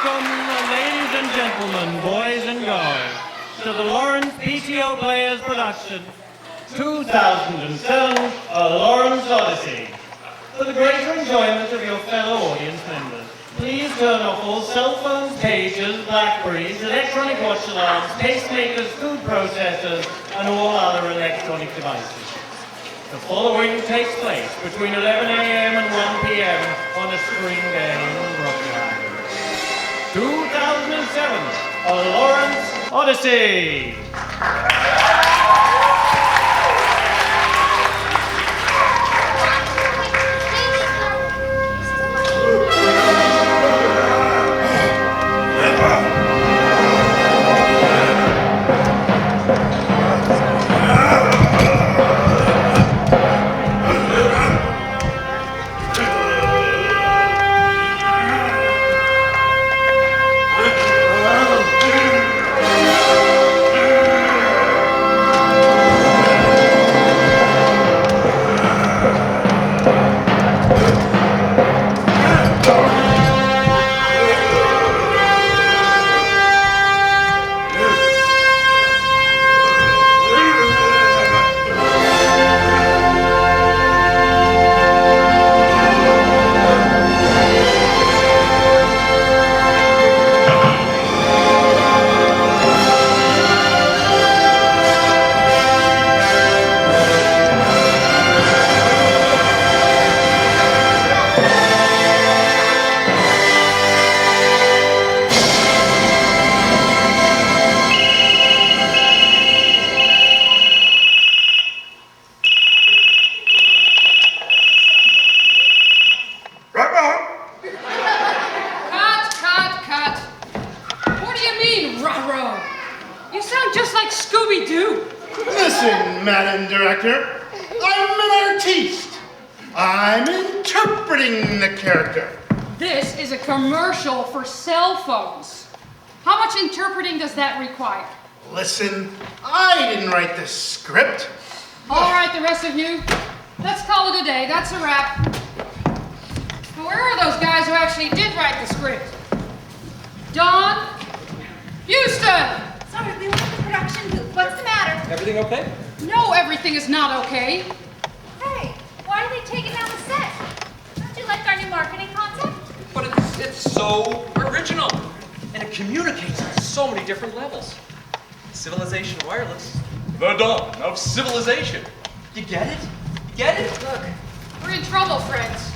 Welcome, ladies and gentlemen, boys and girls, to the Lawrence PTO Players production, 2007, A Lawrence Odyssey. For the greater enjoyment of your fellow audience members, please turn off all cell phones, pagers, Blackberries, electronic watch alarms, pacemakers, food processors, and all other electronic devices. The following takes place between 11 a.m. and 1 p.m. on a spring day in Brookline. 2007, A Lawrence Odyssey. Listen, Madam Director, I'm an artiste. I'm interpreting the character. This is a commercial for cell phones. How much interpreting does that require? Listen, I didn't write this script. All right, the rest of you, let's call it a day. That's a wrap. Where are those guys who actually did write the script? Dawn? Houston! Sorry, we were in the production booth. What's the matter? Everything okay? No, everything is not okay. Hey, why are they taking down the set? Don't you like our new marketing concept? But it's so original. And it communicates on so many different levels. Civilization Wireless. The dawn of civilization. You get it? You get it? Look, we're in trouble, friends.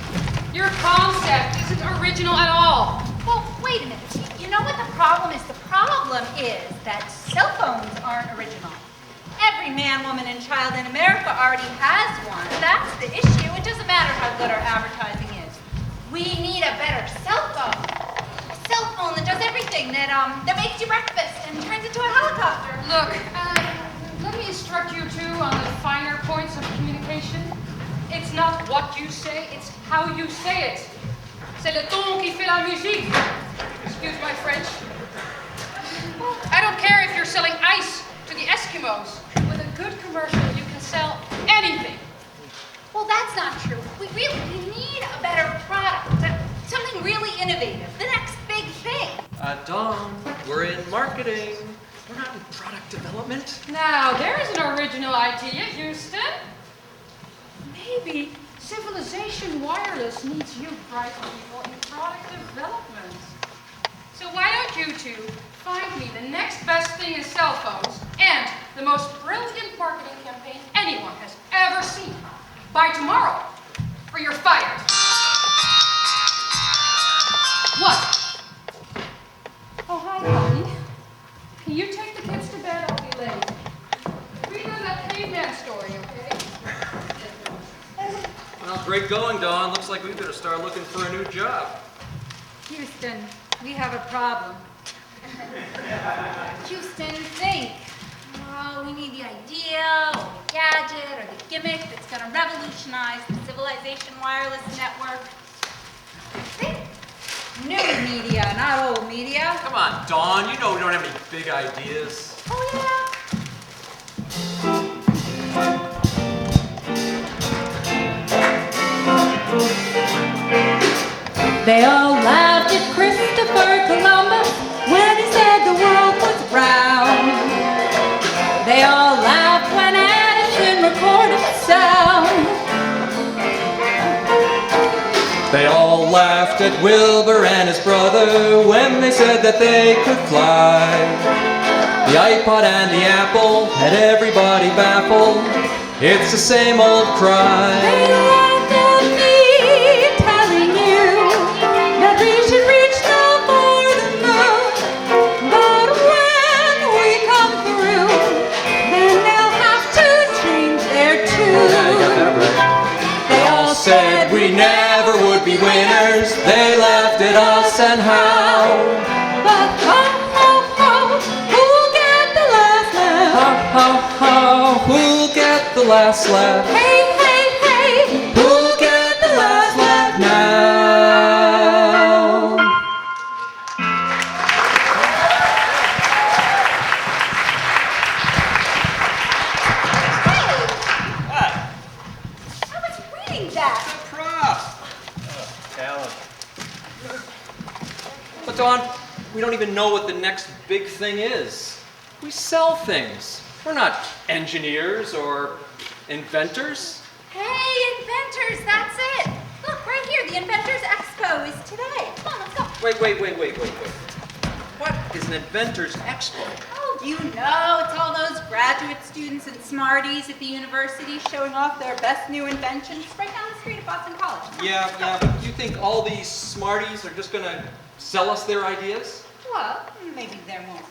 Your concept isn't original at all. Well, wait a minute. You know what the problem is? The problem is that cell phones aren't original. Every man, woman, and child in America already has one. That's the issue. It doesn't matter how good our advertising is. We need a better cell phone. A cell phone that does everything, that makes you breakfast and turns into a helicopter. Look, let me instruct you two on the finer points of communication. It's not what you say, it's how you say it. C'est le ton qui fait la musique. Excuse my French. I don't care if you're selling ice to the Eskimos. With a good commercial, you can sell anything. Well, that's not true. We need a better product. Something really innovative. The next big thing. Dawn, we're in marketing. We're not in product development. Now, there's an original idea, Houston. Maybe Civilization Wireless needs you bright people in product development. So why don't you two find me the next best thing in cell phones and the most brilliant marketing campaign anyone has ever seen by tomorrow, or you're fired. What? Oh, hi, honey. Can you take the kids to bed? I'll be late. Read them that caveman story, okay? Well, great going, Dawn. Looks like we better start looking for a new job. Houston, we have a problem. Houston, think. Oh, we need the idea, or the gadget, or the gimmick that's going to revolutionize the Civilization Wireless network. Think. New media, not old media. Come on, Dawn. You know we don't have any big ideas. Oh, yeah? They all laughed at Christopher Columbus. laughed at Wilbur and his brother when they said that they could fly. The iPod and the Apple had everybody baffled. It's the same old cry. They laughed at me, telling you that we should reach no more than moon. But when we come through, then they'll have to change their tune. Yeah, you got that right. They all said we never would be winners. They laughed at us and how. But ho, ho, ho, who'll get the last laugh? How, how, how, who'll get the last laugh? Hey, hey, hey, Who'll get the last laugh now? I was reading that. But Don, we don't even know what the next big thing is. We sell things. We're not engineers or inventors. Hey, inventors, that's it. Look, right here, the Inventors Expo is today. Come on, let's go. Wait. What is an Inventors Expo? Oh, you know, it's all those graduate students and smarties at the university showing off their best new inventions right down the street at Boston College. Come on, Yeah, let's go. but do you think all these smarties are just gonna sell us their ideas? Well, maybe they won't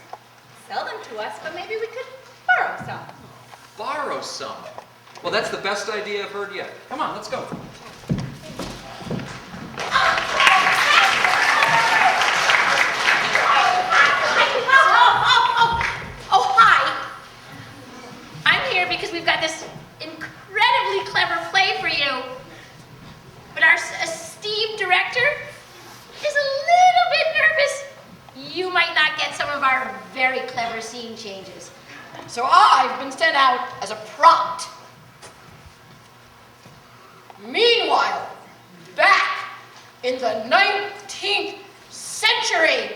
sell them to us, but maybe we could borrow some. Borrow some. Well, that's the best idea I've heard yet. Come on, let's go. Oh, hi. I'm here because we've got this incredibly clever play for you. But our esteemed director is a little bit nervous. You might not get some of our very clever scene changes. So I've been sent out as a prompt. Meanwhile, back in the 19th century.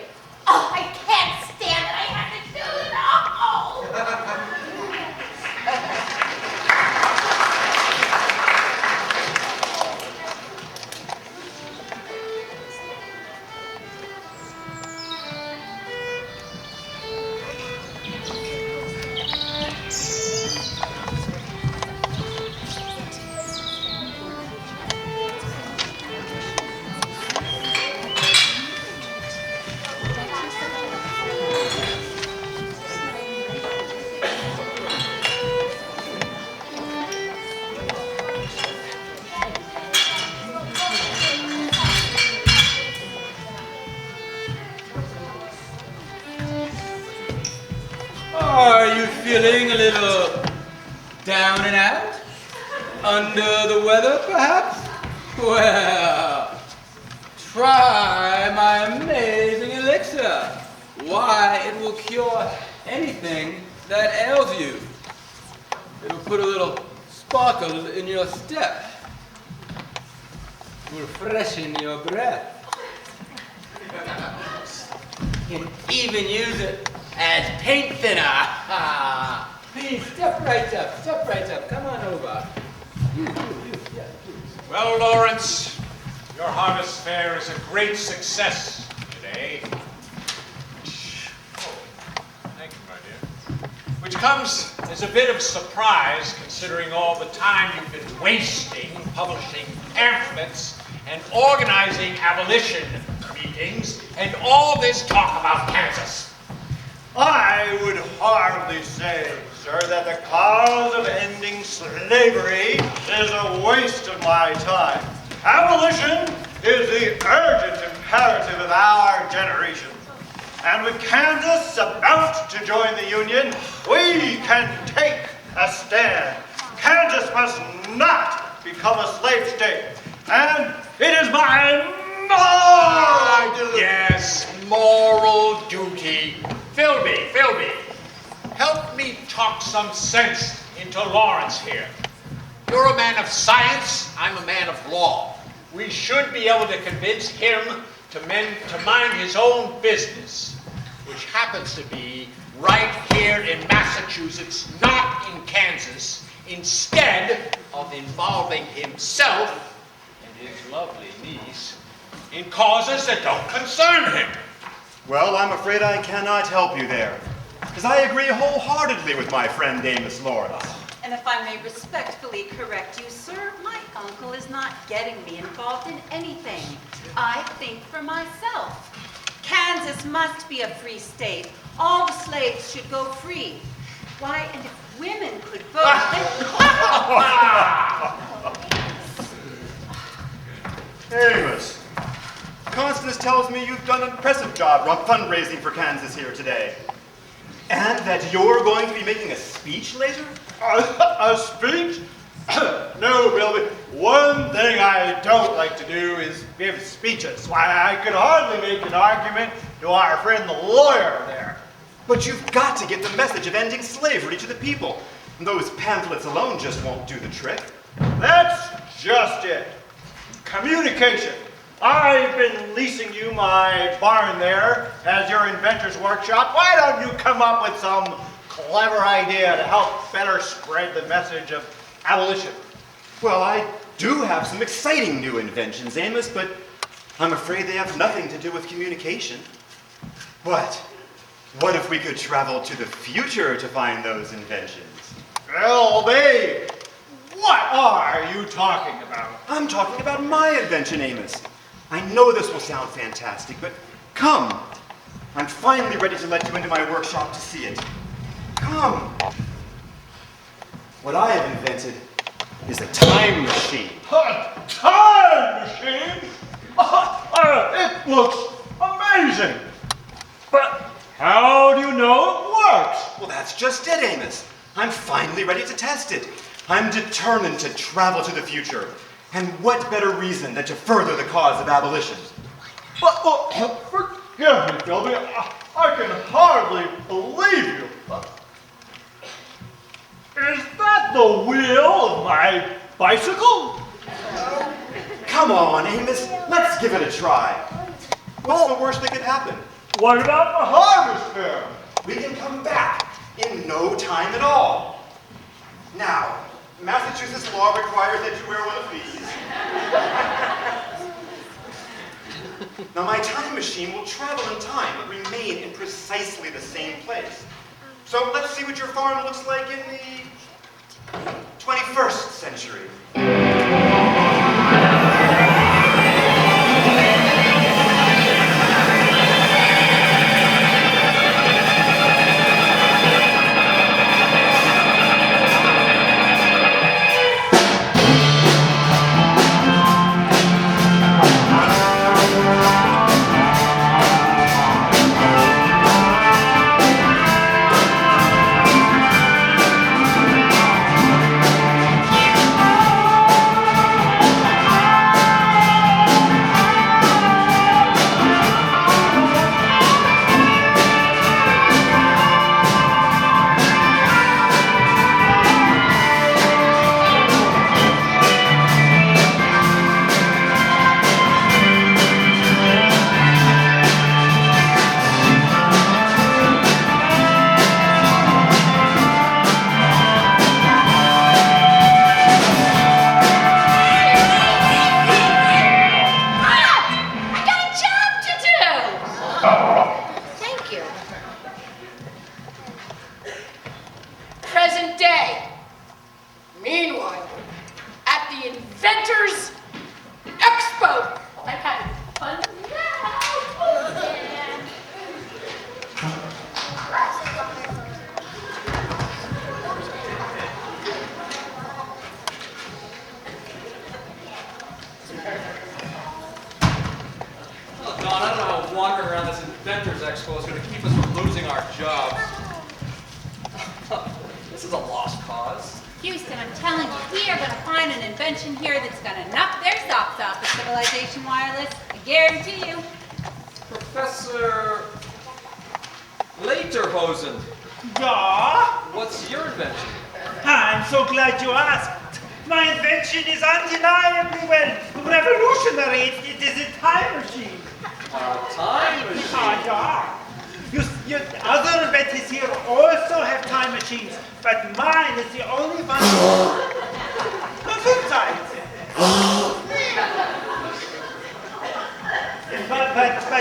Oh, I can't stand it. I have to do it. Oh. Are you feeling a little down and out? Under the weather, perhaps? Well, try my amazing elixir. Why, it will cure anything that ails you. It'll put a little sparkle in your step. It will freshen your breath. You can even use it as paint thinner. Please, step right up. Come on over. You, yeah, please. Well, Lawrence, your harvest fair is a great success today. Oh, thank you, my dear. Which comes as a bit of surprise considering all the time you've been wasting publishing pamphlets and organizing abolition meetings and all this talk about Kansas. I would hardly say, sir, that the cause of ending slavery is a waste of my time. Abolition is the urgent imperative of our generation. And with Kansas about to join the Union, we can take a stand. Kansas must not become a slave state. And it is my moral duty. Yes, moral duty. Philby, help me talk some sense into Lawrence here. You're a man of science, I'm a man of law. We should be able to convince him to mind his own business, which happens to be right here in Massachusetts, not in Kansas, instead of involving himself and his lovely niece in causes that don't concern him. Well, I'm afraid I cannot help you there, because I agree wholeheartedly with my friend Amos Lawrence. And if I may respectfully correct you, sir, my uncle is not getting me involved in anything. I think for myself. Kansas must be a free state. All the slaves should go free. Why, and if women could vote, Amos, Constance tells me you've done an impressive job fundraising for Kansas here today. And that you're going to be making a speech later? A speech? No, Bilby. One thing I don't like to do is give speeches. Why, I could hardly make an argument to our friend the lawyer there. But you've got to get the message of ending slavery to the people. Those pamphlets alone just won't do the trick. That's just it. Communication. I've been leasing you my barn there as your inventor's workshop. Why don't you come up with some clever idea to help better spread the message of abolition? Well, I do have some exciting new inventions, Amos, but I'm afraid they have nothing to do with communication. What if we could travel to the future to find those inventions? Well, babe, what are you talking about? I'm talking about my invention, Amos. I know this will sound fantastic, but come. I'm finally ready to let you into my workshop to see it. Come. What I have invented is a time machine. A time machine? It looks amazing. But how do you know it works? Well, that's just it, Amos. I'm finally ready to test it. I'm determined to travel to the future. And what better reason than to further the cause of abolition? Forgive me, Philby. I can hardly believe you. Is that the wheel of my bicycle? Come on, Amos. Let's give it a try. What's the worst that could happen? What about the harvest fair? We can come back in no time at all. Now, Massachusetts law requires that you wear one of these. Now, my time machine will travel in time, but remain in precisely the same place. So let's see what your farm looks like in the 21st century.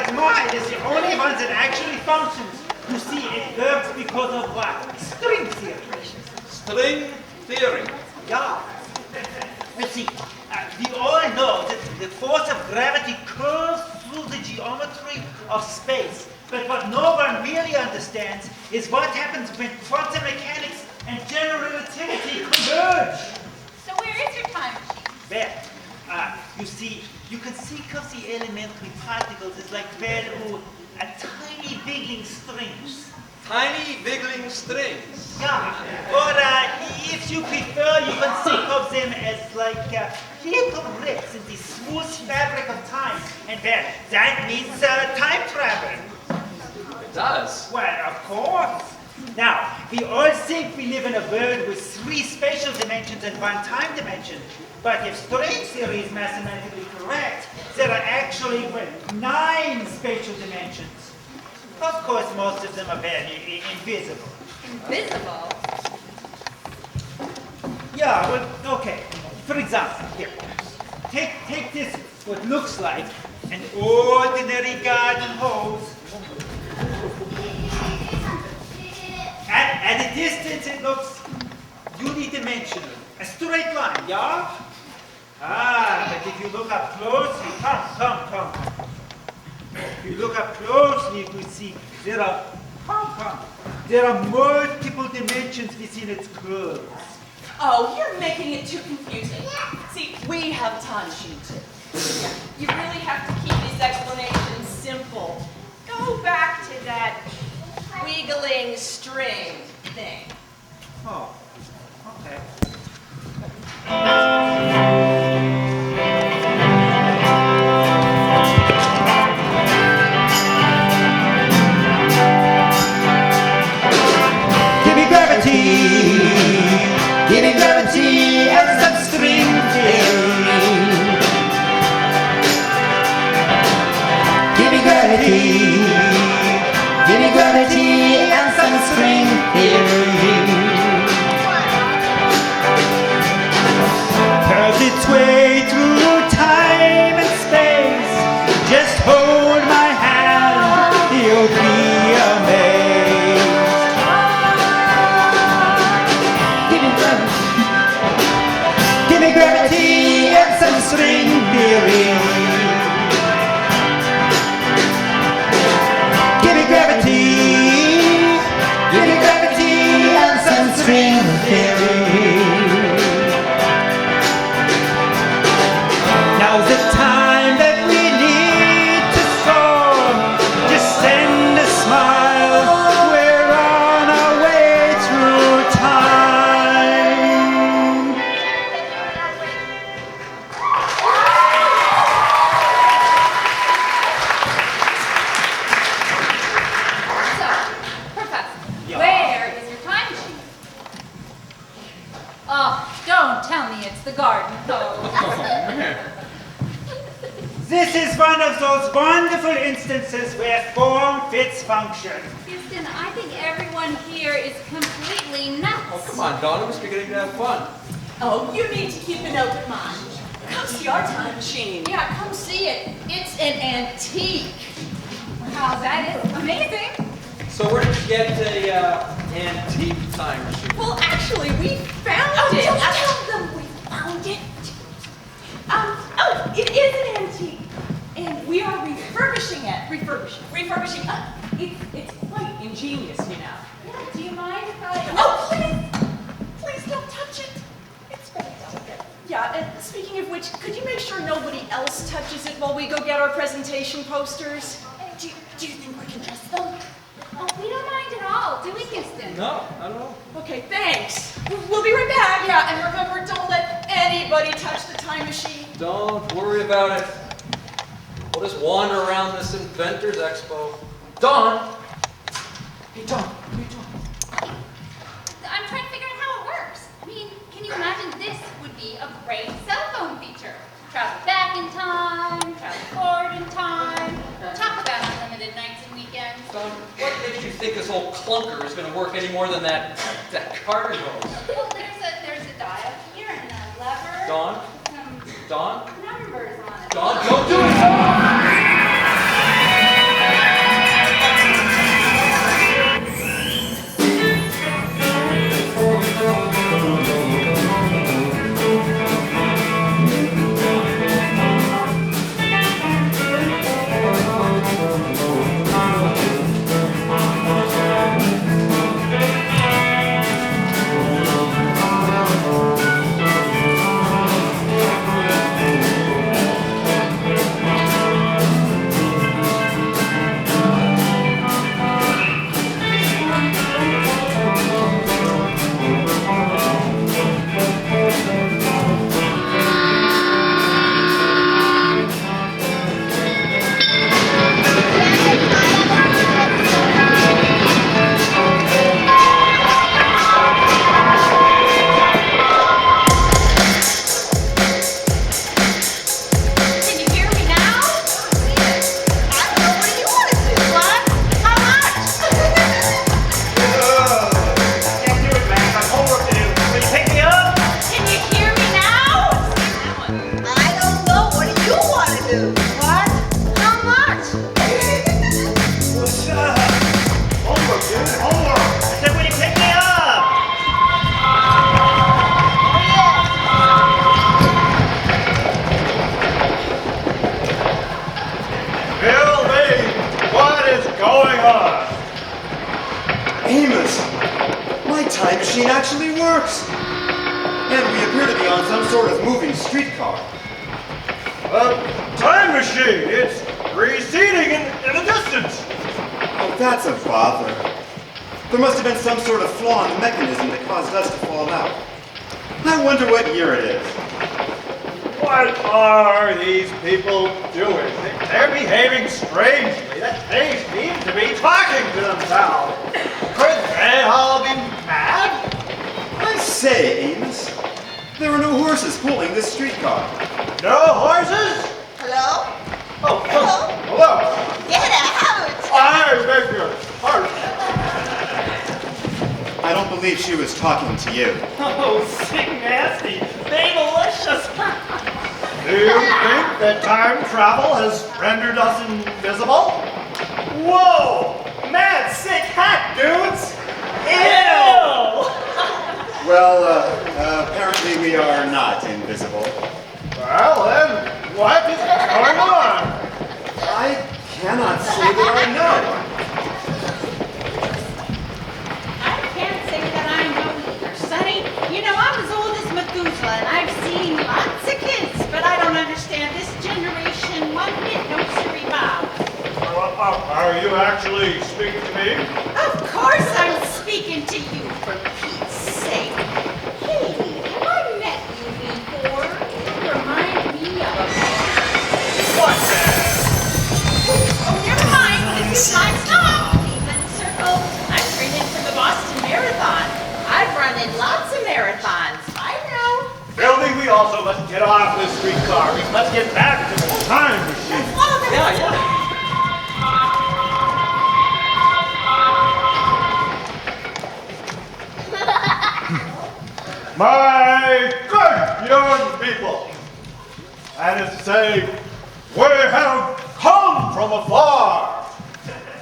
But mine is the only one that actually functions. You see, it works because of what? String theory. String theory. Yeah. You see, we all know that the force of gravity curves through the geometry of space. But what no one really understands is what happens when quantum mechanics and general relativity converge. So where is your time machine? Well, you see, you can think of the elementary particles as like, well, tiny wiggling strings. Tiny wiggling strings. Yeah. Or if you prefer, you can think of them as like little rips in the smooth fabric of time. And well, that means time travel. It does. Well, of course. Now, we all think we live in a world with 3 spatial dimensions and 1 time dimension. But if string theory is mathematically correct, there are actually 9 spatial dimensions. Of course, most of them are very invisible. Invisible? Yeah, well, okay. For example, here. Take this, what looks like an ordinary garden hose. At a distance, it looks unidimensional. A straight line, yeah? But if you look up closely, come. If you look up closely, you will see there are multiple dimensions within its curves. Oh, you're making it too confusing. See, we have a time machine too. You really have to keep these explanations simple. Go back to that wiggling string thing. Oh, okay. Give me gravity and some string theory. Give me gravity and some string theory. Curves its way through time and space. Just hold my hand, you'll be amazed. Give me gravity and some string theory. Give me gravity and some string theory. Now's the time that we need to soar. Just send a smile. We're on our way through time. So, Professor, where is your time machine? Oh, don't tell me it's the garden hose. This is one of those wonderful instances where form fits function. Houston, I think everyone here is completely nuts. Oh, come on, Dawn. It was beginning to have fun. Oh, you need to keep an open mind. Come see our time machine. Yeah, come see it. It's an antique. Wow, that is amazing. So where did you get a antique time machine? Well, actually, we found it. don't tell them we found it. It is an antique, and we are refurbishing it. Refurbishing. It's quite ingenious, you know. Yeah, do you mind if I... Oh, please don't touch it. It's very delicate. Yeah, and speaking of which, could you make sure nobody else touches it while we go get our presentation posters? Do you think we can trust them? Oh, we don't mind at all, do we, Houston? No, I don't know. Okay, thanks. We'll be right back. Yeah, and remember, don't let anybody touch the time machine. Don't worry about it. We'll just wander around this Inventors Expo. Dawn! Hey, Dawn, what are you doing? I'm trying to figure out how it works. I mean, can you imagine this would be a great cell phone feature? Travel back in time, travel forward in time, talk about unlimited nights and weekends. Dawn, what makes you think this whole clunker is going to work any more than that garden hose? Well, there's a dial here and a lever. Dawn? Some Dawn? numbers on it. Dawn, don't do it! machine actually works. And we appear to be on some sort of moving streetcar. A time machine. It's receding in the distance. Oh, that's a bother. There must have been some sort of flaw in the mechanism that caused us to fall out. I wonder what year it is. What are these people doing? They're behaving strangely. They seem to be talking to themselves. Could they all be mad? I say, Amos, there are no horses pulling this streetcar. No horses? Hello? Oh, Hello? hello. Get out! I beg your pardon. I don't believe she was talking to you. Oh, sick nasty. Babylicious. Do you think that time travel has rendered us invisible? Whoa! Mad sick hat, dudes! Ew! Well, apparently we are not invisible. Well, then, what is going on? I cannot say that I know. I can't say that I know either, Sonny. You know, I'm as old as Methuselah, and I've seen lots of kids, but I don't understand this generation one bit, no siree bob. Are you actually speaking to me? Of course I'm speaking to you, for Pete's sake. Hey, have I met you before? You remind me of a man. What man? Oh, never mind. This is my stop. Cleveland Circle. I'm training for the Boston Marathon. I've run in lots of marathons. I know. Philby, we also must get off this streetcar. We must get back to the time machine. Yeah. My good young people, that is to say, we have come from afar.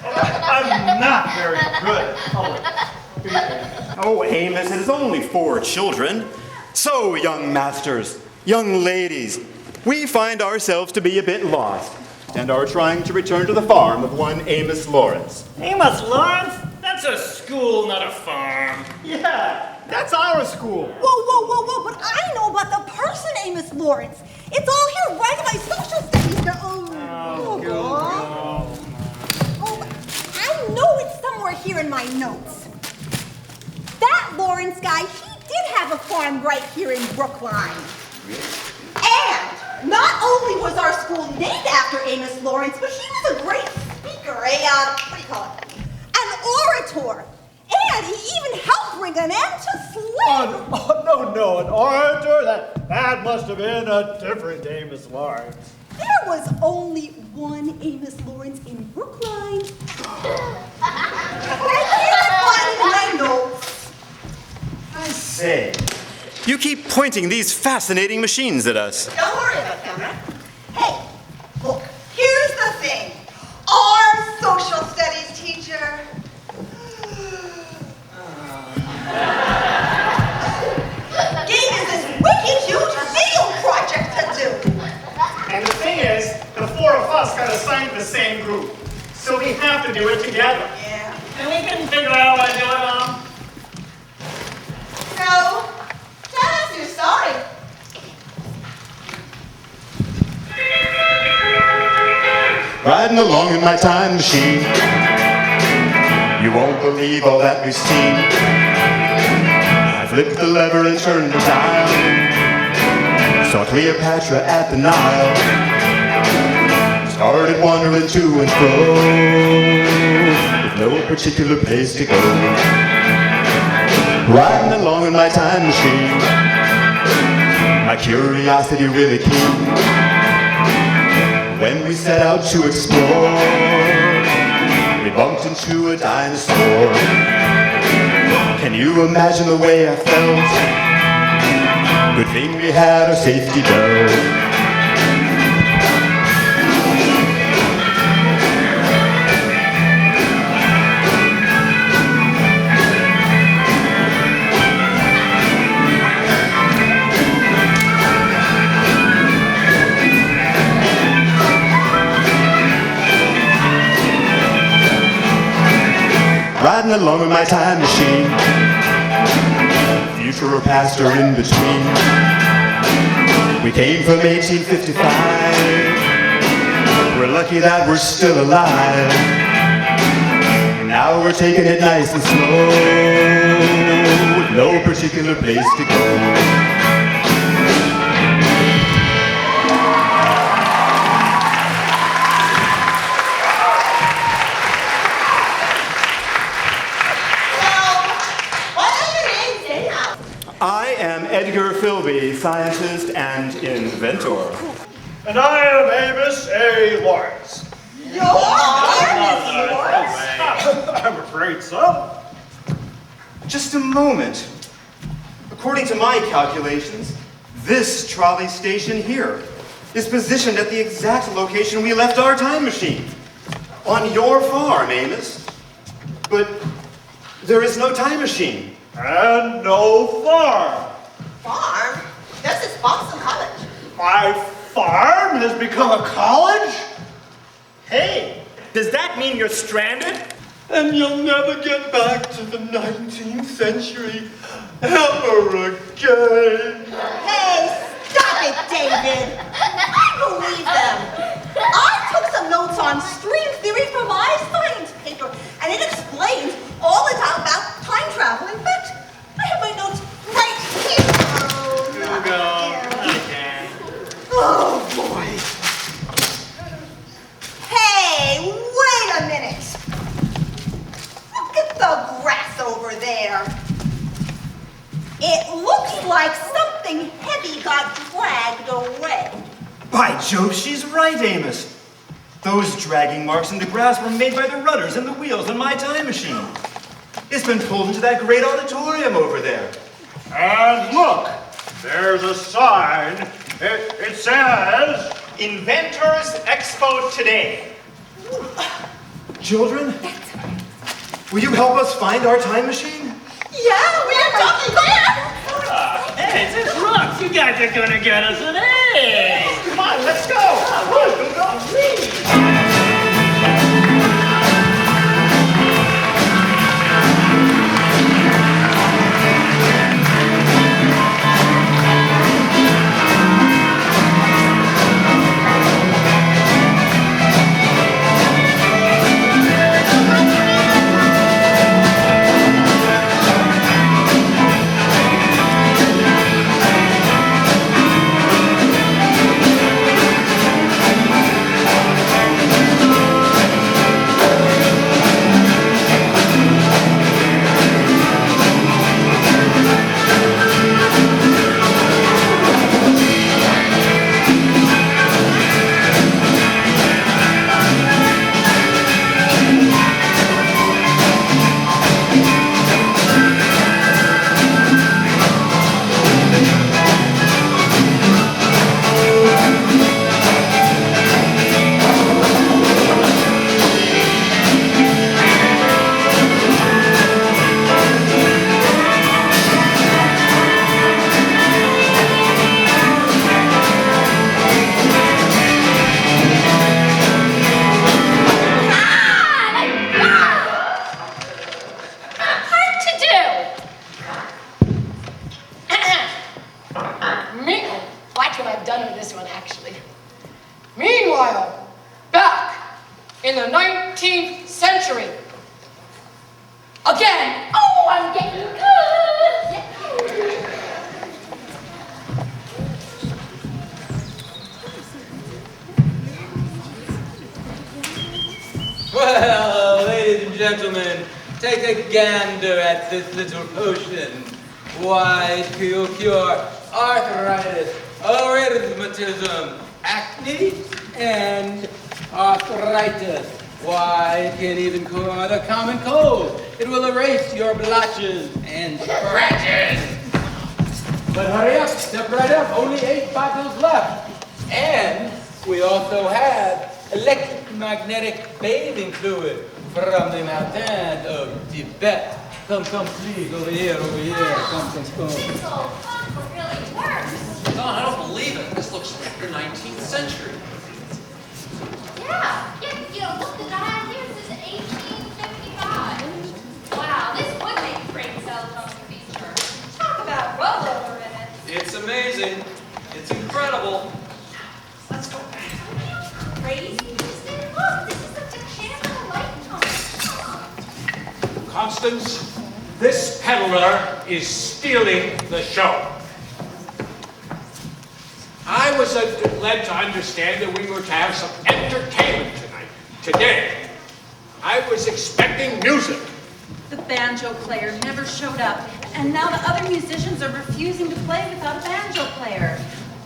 I'm not very good at poetry. Oh, Amos, it is only 4 children. So, young masters, young ladies, we find ourselves to be a bit lost and are trying to return to the farm of one Amos Lawrence. Amos Lawrence? That's a school, not a farm. Yeah, that's our school. Whoa, but I know about the person, Amos Lawrence. It's all here right in my social studies. But I know it's somewhere here in my notes. That Lawrence guy, he did have a farm right here in Brookline. And not only was our school named after Amos Lawrence, but he was a great speaker, what do you call it? An orator. And he even helped bring an end to slavery. No, an orator? That must have been a different Amos Lawrence. There was only one Amos Lawrence in Brookline. Right here in my notes. I say, you keep pointing these fascinating machines at us. Don't worry about them, right? Hey, look, here's the thing. Our social studies teacher gave us this wicked huge video project to do. And the thing is, the 4 of us got assigned to the same group. So we have to do it together. Yeah. And we couldn't figure out how to do it, So, tell us your story. Riding along in my time machine, you won't believe all that we've seen. I flipped the lever and turned the dial, saw Cleopatra at the Nile, started wandering to and fro, with no particular place to go. Riding along in my time machine, my curiosity really keen. When we set out to explore, we bumped into a dinosaur. Can you imagine the way I felt? Good thing we had our safety belt. Riding along in my time machine, future or past or in between. We came from 1855. We're lucky that we're still alive. And now we're taking it nice and slow, with no particular place to go. I am Edgar Philby, scientist and inventor. And I am Amos A. Lawrence. I'm afraid so. Just a moment. According to my calculations, this trolley station here is positioned at the exact location we left our time machine. On your farm, Amos. But there is no time machine. And no farm. Farm? This is Boston College. My farm has become a college? Hey, does that mean you're stranded? And you'll never get back to the 19th century ever again. Hey, stop it, David. I believe them. I took some notes on string theory for my science paper, and it explains all about time travel. In fact, I have my notes right here. Oh, boy. Hey, wait a minute. Look at the grass over there. It looks like something heavy got dragged away. By Jove, she's right, Amos. Those dragging marks in the grass were made by the rudders and the wheels in my time machine. It's been pulled into that great auditorium over there. And look, there's a sign. It says, Inventors Expo today. Children, will you help us find our time machine? Yeah, we are talking there. Hey, this rocks. You guys are gonna get us an A. Come on, let's go. Go. Meanwhile, back in the 19th century, again, Oh, I'm getting good. Well, ladies and gentlemen, take a gander at this little potion. Why, it will cure arthritis, arithmetism, acne, and arthritis. Why, it can even cure the common cold. It will erase your blotches and scratches. But hurry up, step right up, only 8 bottles left. And we also have electromagnetic bathing fluid from the mountain of Tibet. Come, please, over here, Come. This old pump really works. Don, I don't believe it. This looks like the 19th century. Yeah, look, the dial here says 1855. Wow, this would make a great cell phone feature. Talk about Constance, this peddler is stealing the show. I was led to understand that we were to have some entertainment tonight. Today, I was expecting music. The banjo player never showed up, and now the other musicians are refusing to play without a banjo player.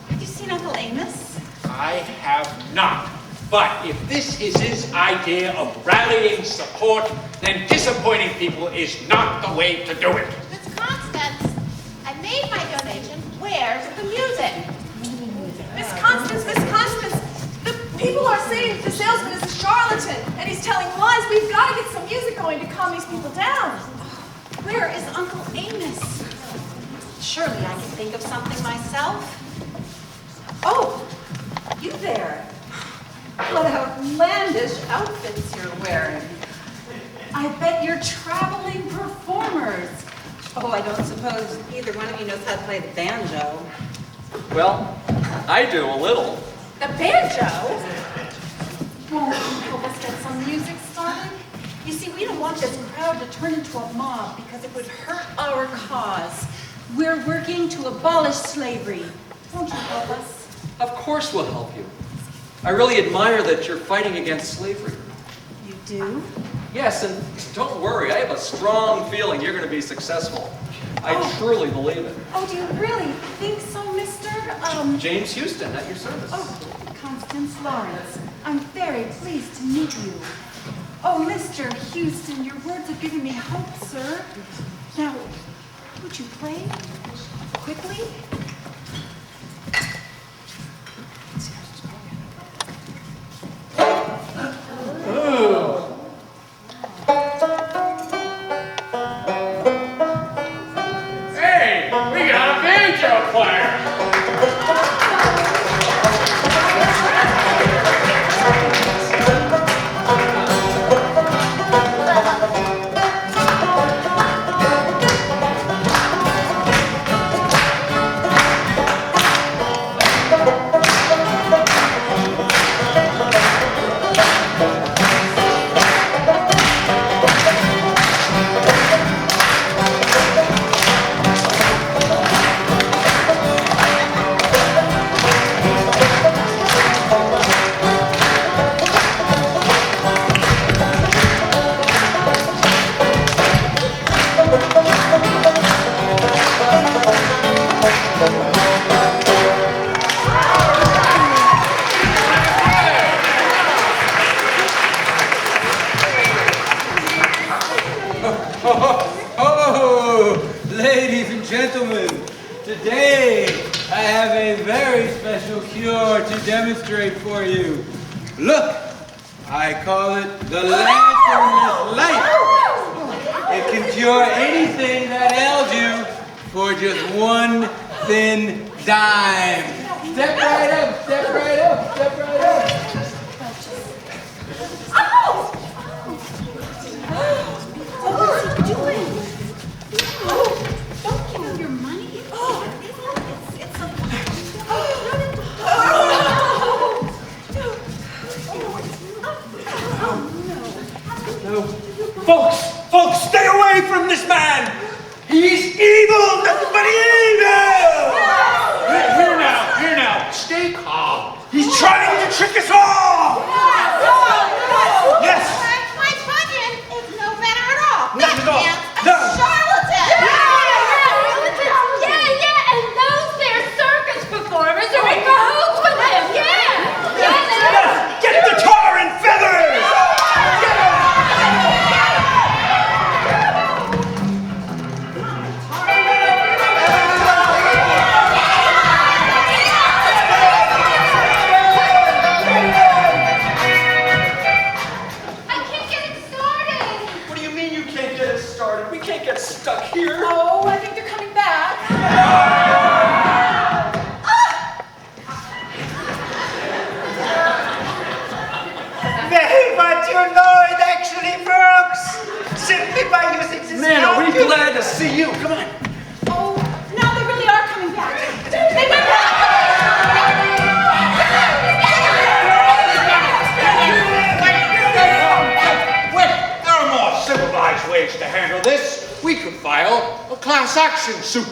Have you seen Uncle Amos? I have not. But if this is his idea of rallying support, then disappointing people is not the way to do it. Miss Constance, I made my donation. Where's the music? Miss Constance, the people are saying the salesman is a charlatan and he's telling lies. We've got to get some music going to calm these people down. Where is Uncle Amos? Surely I can think of something myself. Oh, you there. What outlandish outfits you're wearing. I bet you're traveling performers. Oh, I don't suppose either one of you knows how to play the banjo. Well, I do a little. The banjo? Won't you help us get some music started? You see, we don't want this crowd to turn into a mob because it would hurt our cause. We're working to abolish slavery. Won't you help us? Of course we'll help you. I really admire that you're fighting against slavery. You do? Yes, and don't worry, I have a strong feeling you're going to be successful. I truly believe it. Oh, do you really think so, Mr. James Houston, at your service. Oh, Constance Lawrence. I'm very pleased to meet you. Oh, Mr. Houston, your words have given me hope, sir. Now, would you play? Quickly? Hey, we got a banjo player. Oh, ladies and gentlemen, today I have a very special cure to demonstrate for you. Look, I call it the lanternless light. It can cure anything that ails you for just one thin dime. Step right up, step right up, step right up. What are you doing? Oh, don't give him your money. Oh, it's a... Folks, stay away from this man. He's evil, nothing but evil. Here now, stay calm. He's trying to trick us all. Yes. My bunion is no better at all. Not at all. That No. man's a charlatan. Yeah, and those there circus performers are in cahoots with him. Yeah. Get the tar and feathers. I can't get it started. What do you mean you can't get it started? We can't get stuck here. Oh, I think they're coming back. But you know it actually works. Simply by using this Man, are we calculator. glad to see you. Come on. Oh, now they really are coming back. They went back. Wait, there are more civilized ways place to handle this. We could file a class action suit.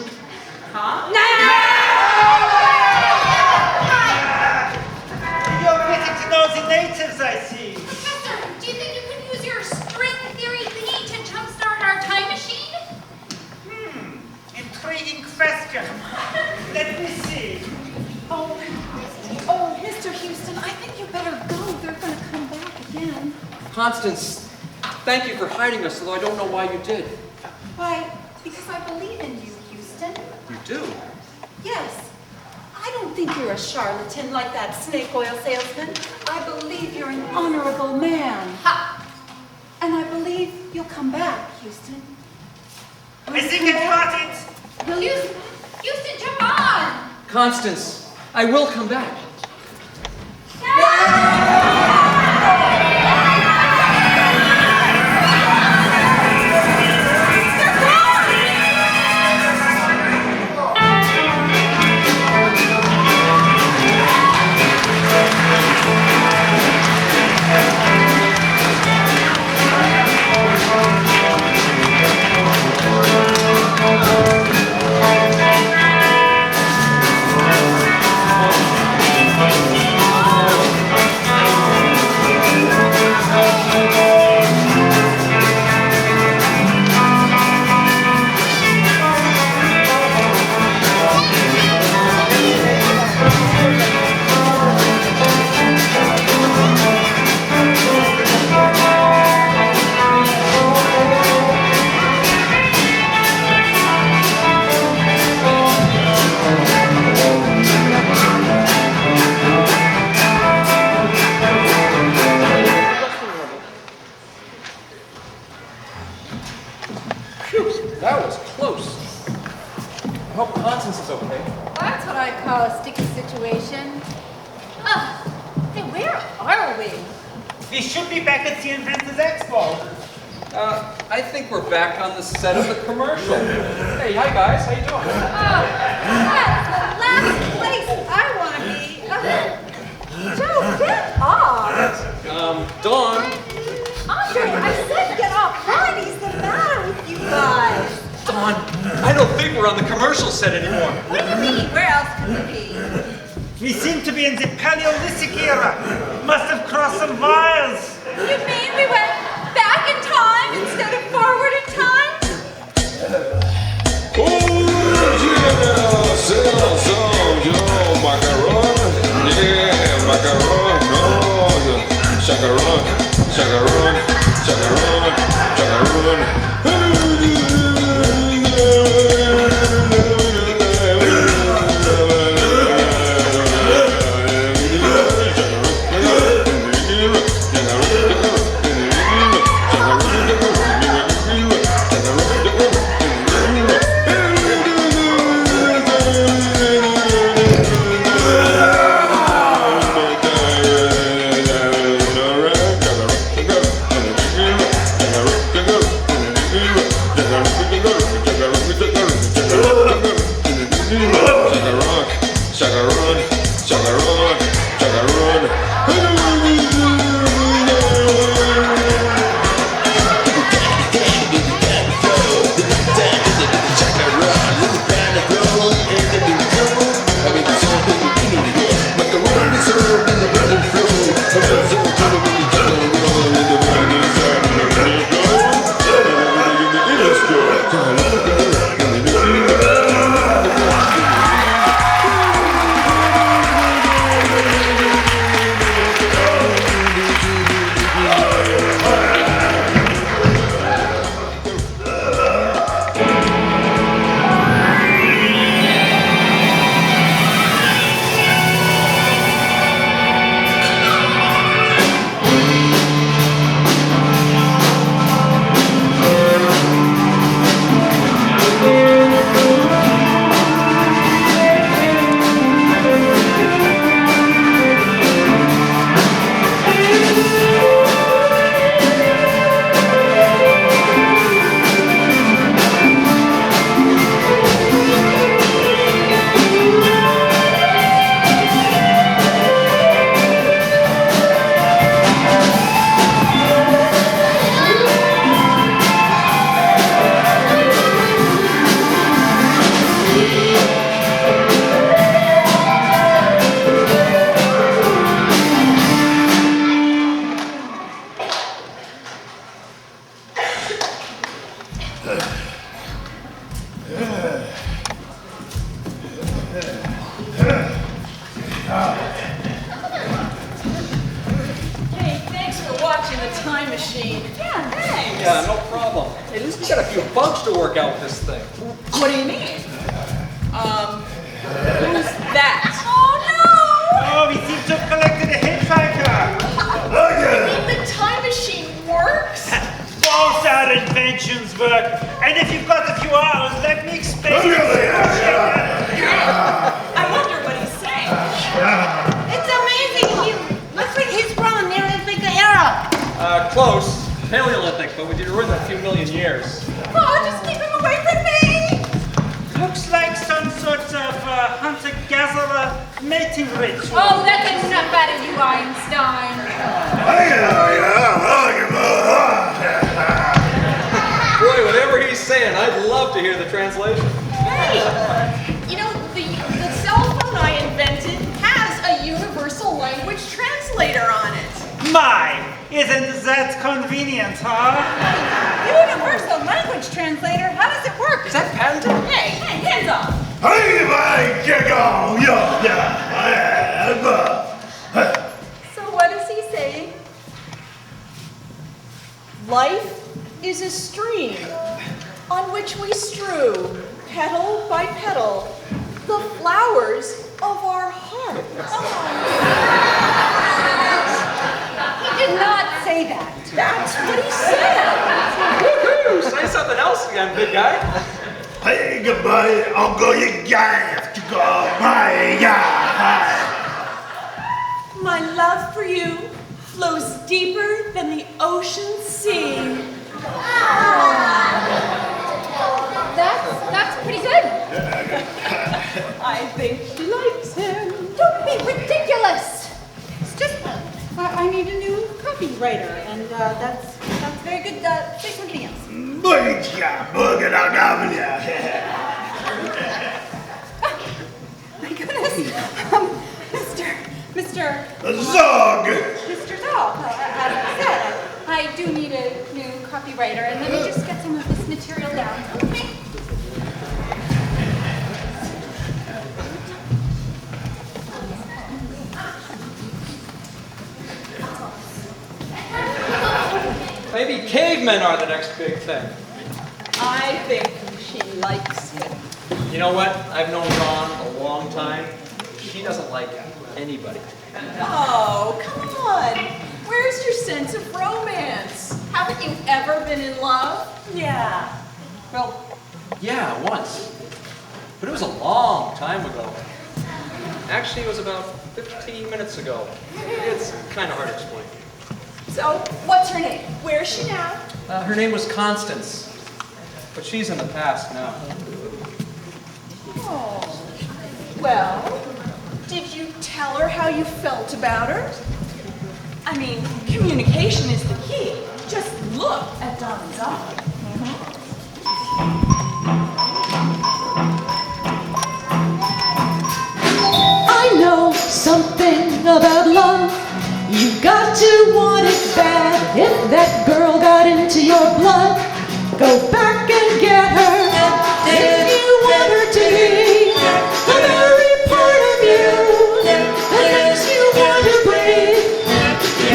Huh? You're getting to know the natives, I see. Professor, do you think you could use your string theory thingy to jumpstart our time machine? Intriguing question. Let me see. Oh, Mr. Houston, I think you better go. They're going to come back again. Constance, thank you for hiding us, although I don't know why you did. Why, because I believe in you, Houston. You do? Yes. I don't think you're a charlatan like that snake oil salesman. I believe you're an honorable man. Ha! And I believe you'll come back, Houston. I think it's important. Houston, jump on! Constance, I will come back. That was close. I hope Constance is okay. That's what I call a sticky situation. Hey, where are we? We should be back at the Inventors Expo. I think we're back on the set of the commercial. Hey, hi guys, how you doing? That's the last place I want to be. Joe, get off. Dawn. Andre, I said get off. What is the matter with you guys? Dawn, I don't think we're on the commercial set anymore. What do you mean? Where else could we be? We seem to be in the Paleolithic era. Must have crossed some miles. You mean we went back in time instead of forward in time? problem. At least we got a few bugs to work out with this thing. What do you mean? Who's that? Oh, we seem to have collected a hitchhiker. The time machine works? Both our inventions work. And if you've got a few hours, let me explain. I wonder what he's saying. It's amazing. Looks like he's from the Neolithic era. Close. Paleolithic, but we did ruin a few million years. Oh, just keep him away from me! Looks like some sort of hunter-gatherer mating ritual. Oh, that gets enough out of you, Einstein. Boy, whatever he's saying, I'd love to hear the translation. Hey, you know, the cell phone I invented has a universal language translator on it. My, isn't that convenient, huh? Universal language translator, how does it work? Is that patented? Hey, hands off. So what is he saying? Life is a stream on which we strew, petal by petal, the flowers of our hearts. He did not say that. That's what he said. Woohoo! Say something else again, big guy. Hey, goodbye, Uncle, you got to go. My love for you flows deeper than the ocean sea. That's pretty good. I think she likes him. Don't be ridiculous. It's just, I need a new copywriter, and that's very good. Say something else. My goodness. Mr. Zog! Mr. Zog, as I said, I do need a new copywriter, and let me just get some of this material down. Okay. Maybe cavemen are the next big thing. I think she likes him. You know what? I've known Ron a long time. She doesn't like anybody. Oh, come on. Where's your sense of romance? Haven't you ever been in love? Yeah. Well, yeah, once. But it was a long time ago. Actually, it was about 15 minutes ago. It's kind of hard to explain. So, what's her name? Where's she now? Her name was Constance, but she's in the past now. Oh. Well, did you tell her how you felt about her? I mean, communication is the key. Just look at Don's eye. I know something about love. You got to want it bad. If that girl got into your blood, go back and get her. If you want her to be the very part of you that makes you want to breathe,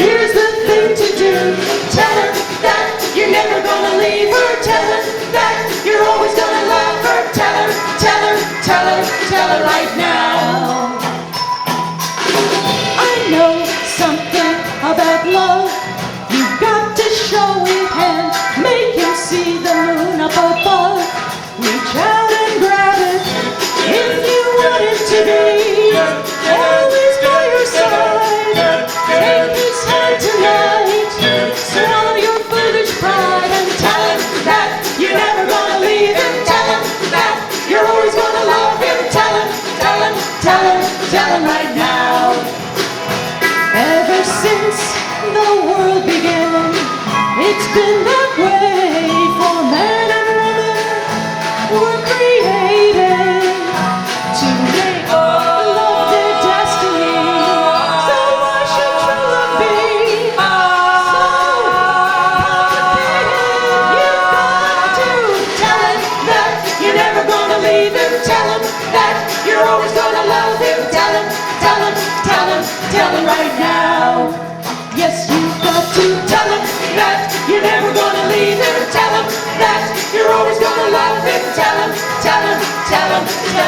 here's the thing to do. Tell her that you're never gonna leave her. Tell her that you're always gonna love her. Tell her, tell her, tell her, tell her right now. I know something about love. You've got to show it and make him see the moon up above. Reach out and grab it if you want it to be always by your side. Take his hand tonight, swallow your foolish pride, and tell him that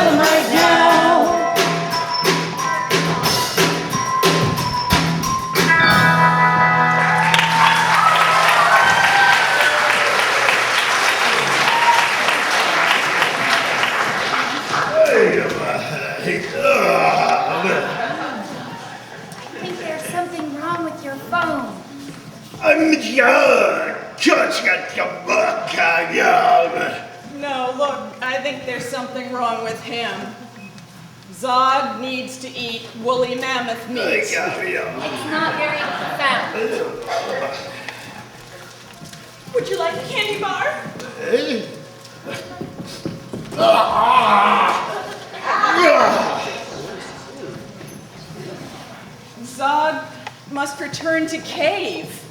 tell him right now. I think there's something wrong with your phone. No, look, I think there's something wrong with him. Zog needs to eat woolly mammoth meat. It's not very profound. Would you like a candy bar? Zog must return to cave.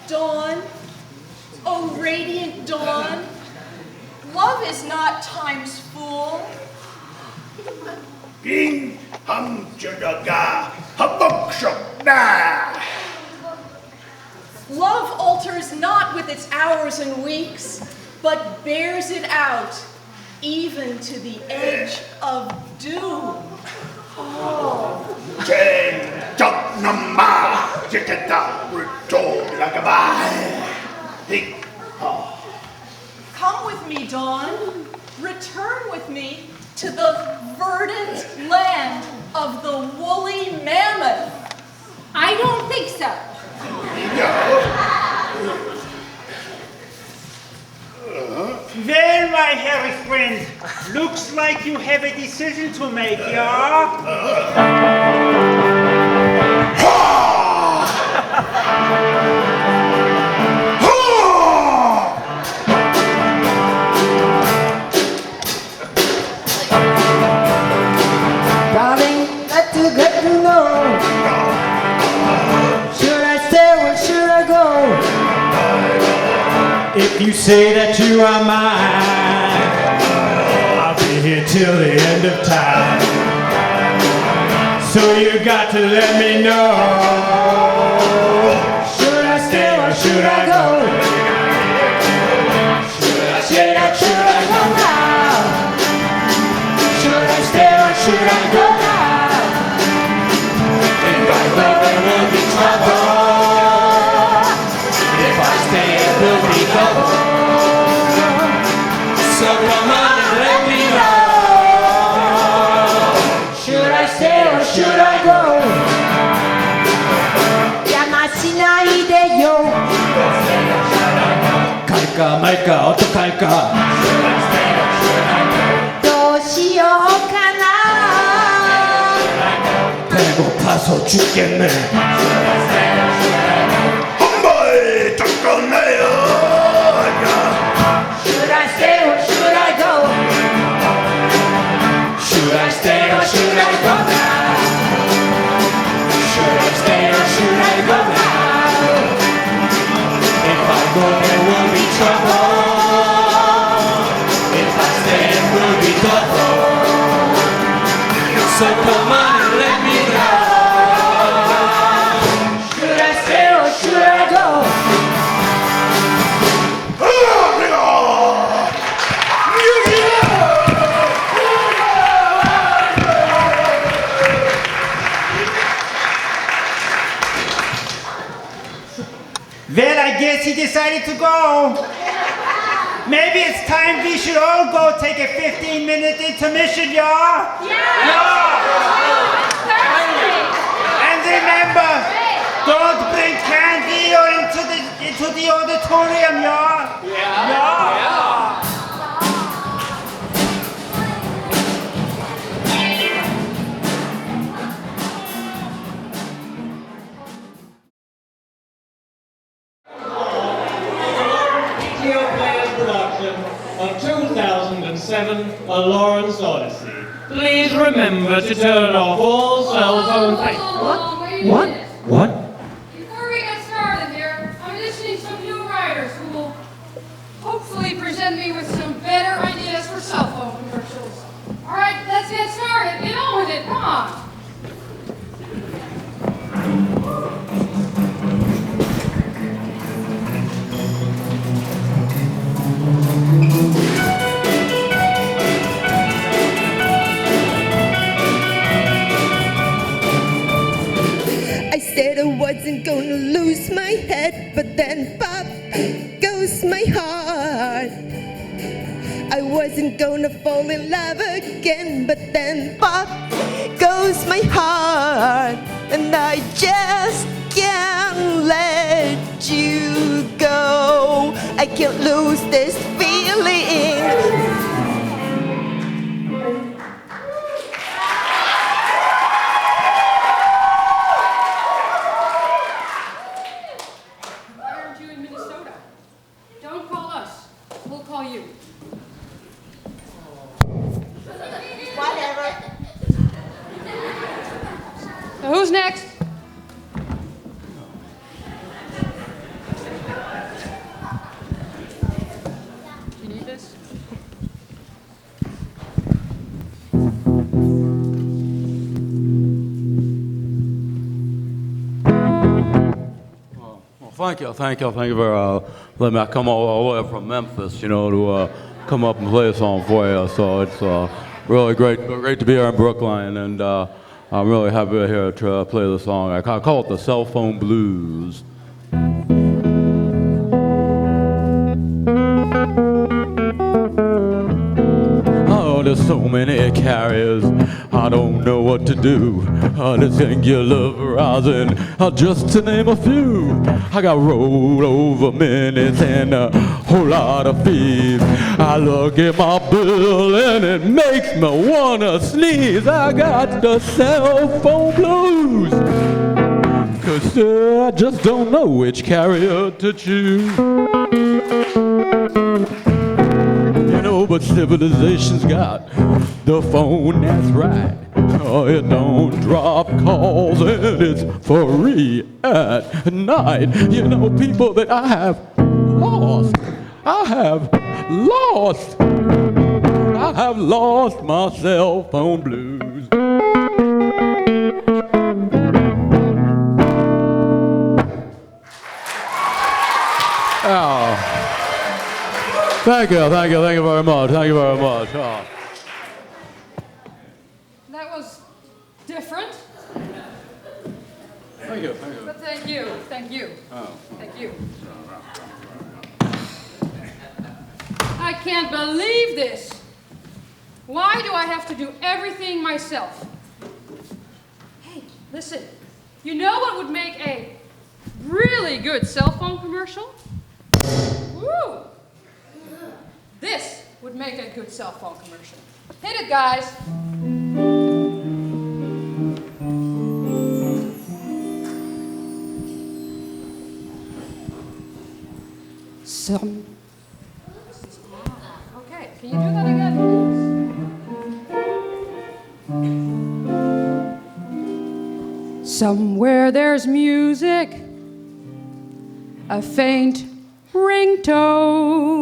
Dawn, oh radiant dawn, love is not time's fool. Love alters not with its hours and weeks, but bears it out, even to the edge of doom. Oh. Come with me, Dawn. Return with me to the verdant land of the woolly mammoth. I don't think so. Well, my hairy friend, looks like you have a decision to make, yeah? Darling, that's too good to know. Should I stay or should I go? If you say that you are mine, I'll be here till the end of time. So you got to let me know. Should I stay or should I go? Should I stay or should I go now? Should I stay or should I go now? If I go, there will be trouble. If I stay, it will be trouble. So come on and let me know. Should I stay or should I go? 갈까 말까 어떡할까? 배고파서 죽겠네. 한발 쫓겨내요. Should I stay or should I go? Should I stay or should I go now? Should I stay or should I go now? If I go, there will be trouble. If I stay, it will be double. So come on and let me know. Should I stay or should I go? Well, I guess he decided to go. Maybe it's time we should all go take a 15-minute intermission, y'all? And remember, don't bring candy or into the auditorium, y'all. PTO Players production of 2007 A Lawrence Odyssey. Please remember to turn off all cell phone. What? Before we get started here, I'm listening to some new writers who will hopefully present me with some better ideas for cell phone commercials. All right, let's get started. Get on with it. Come on. said I wasn't gonna lose my head, but then pop goes my heart. I wasn't gonna fall in love again, but then pop goes my heart. And I just can't let you go. I can't lose this feeling. You. Whatever. So who's next? Do you need this? Thank you for letting me come all the way from Memphis, to come up and play a song for you. So it's really great to be here in Brookline, and I'm really happy to here to play the song. I call it the Cell Phone Blues. Oh, there's so many carriers, I don't know what to do. The singular Verizon, just to name a few. I got rolled over minutes and a whole lot of fees. I look at my bill and it makes me wanna sneeze. I got the cell phone blues, 'cause I just don't know which carrier to choose. But civilization's got the phone that's right. Oh, it don't drop calls and it's free at night. People that I have lost my cell phone blues. Oh. Thank you very much. Oh. That was different. Thank you. But thank you. Oh. Thank you. I can't believe this. Why do I have to do everything myself? Hey, listen. You know what would make a really good cell phone commercial? Woo! This would make a good cell phone commercial. Hit it, guys. Okay, can you do that again, please? Somewhere there's music, a faint ringtone.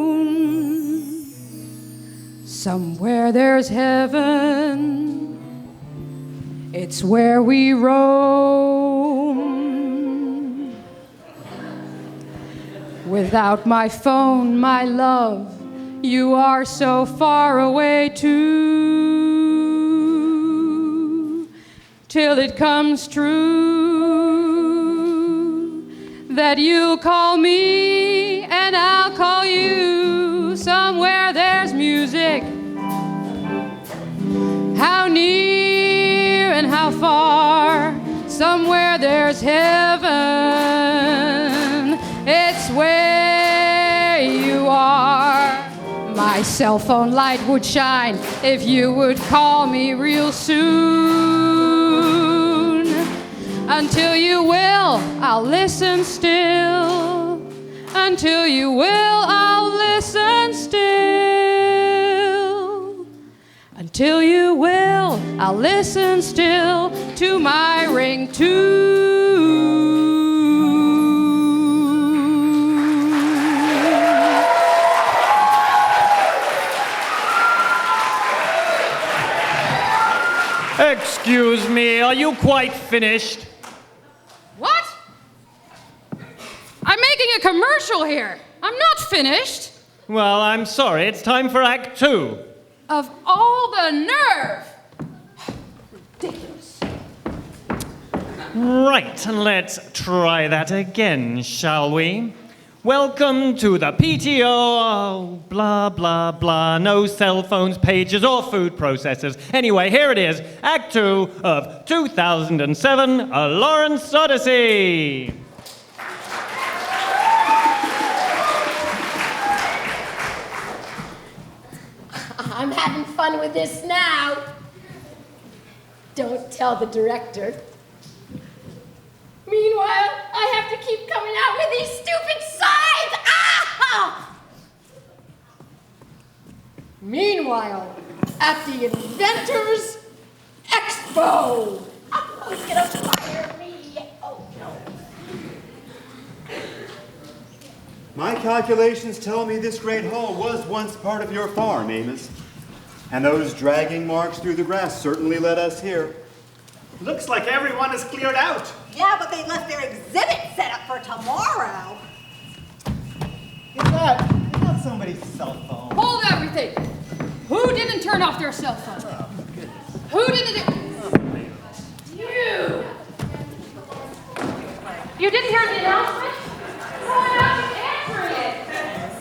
Somewhere there's heaven, it's where we roam. Without my phone, my love, you are so far away too, till it comes true that you'll call me and I'll call you. Somewhere there's music, how near and how far. Somewhere there's heaven, it's where you are. My cell phone light would shine if you would call me real soon. Until you will, I'll listen still. Until you will, I'll listen still. Until you will, I'll listen still to my ringtone. Excuse me, are you quite finished? What? I'm making a commercial here. I'm not finished. Well, I'm sorry, it's time for Act 2. Of all the nerve! Ridiculous. Right, let's try that again, shall we? Welcome to the PTO, blah, blah, blah, no cell phones, pages, or food processors. Anyway, here it is, Act 2 of 2007, A Lawrence Odyssey. I'm having fun with this now. Don't tell the director. Meanwhile, I have to keep coming out with these stupid signs. Ah! Meanwhile, at the Inventors Expo. Who's gonna fire me? Oh, no. My calculations tell me this great hall was once part of your farm, Amos. And those dragging marks through the grass certainly led us here. Looks like everyone is cleared out. Yeah, but they left their exhibit set up for tomorrow. Is that somebody's cell phone? Hold everything. Who didn't turn off their cell phone? Who didn't do? You. You didn't hear the announcement? Someone else is answering it.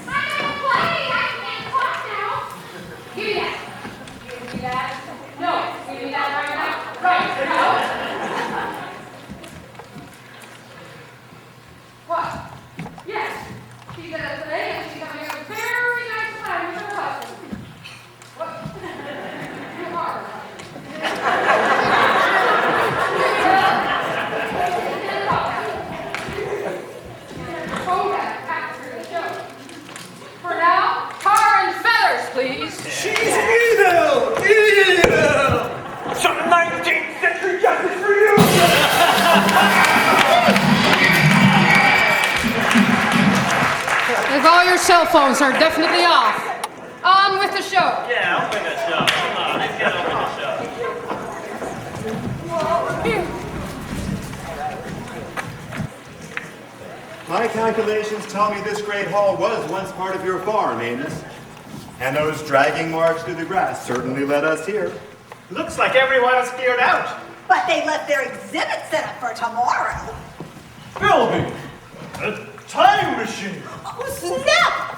I gotta play. I can't talk now. Give me that. Give me that. No, give me that right now. Right now. What? Yes. She said that today and she's having a very nice time with her husband. What? You are. Oh, that back through the show. For now, tar and feathers, please. She's evil! Evil! Some 19th century justice for you! If all your cell phones are definitely off, on with the show. Yeah, open the show. Come on, let's get open the show. My calculations tell me this great hall was once part of your farm, Amos. And those dragging marks through the grass certainly led us here. Looks like everyone is cleared out. But they left their exhibit set up for tomorrow. Philby, a time machine. Oh, snap!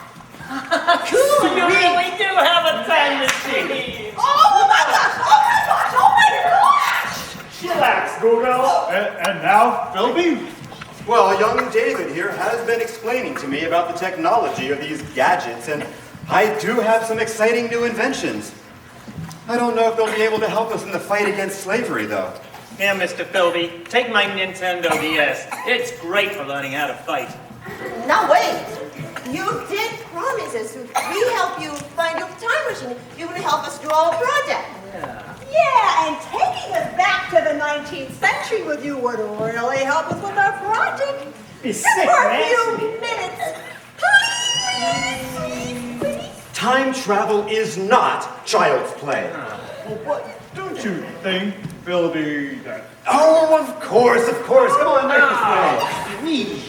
Cool, you really do have a time machine. Oh my gosh! Oh my gosh! Oh my gosh! Chillax, Google. And now, Philby? Well, young David here has been explaining to me about the technology of these gadgets, and I do have some exciting new inventions. I don't know if they'll be able to help us in the fight against slavery, though. Here, Mr. Philby, take my Nintendo DS. It's great for learning how to fight. Now wait. You did promise us if we help you find your time machine, you would help us do our project. Yeah, and taking us back to the 19th century with you would really help us with our project. Just for a few Nancy. minutes. Please. Time travel is not child's play. Well, what don't you think, Philby, that... Oh, of course. Come on, make this way.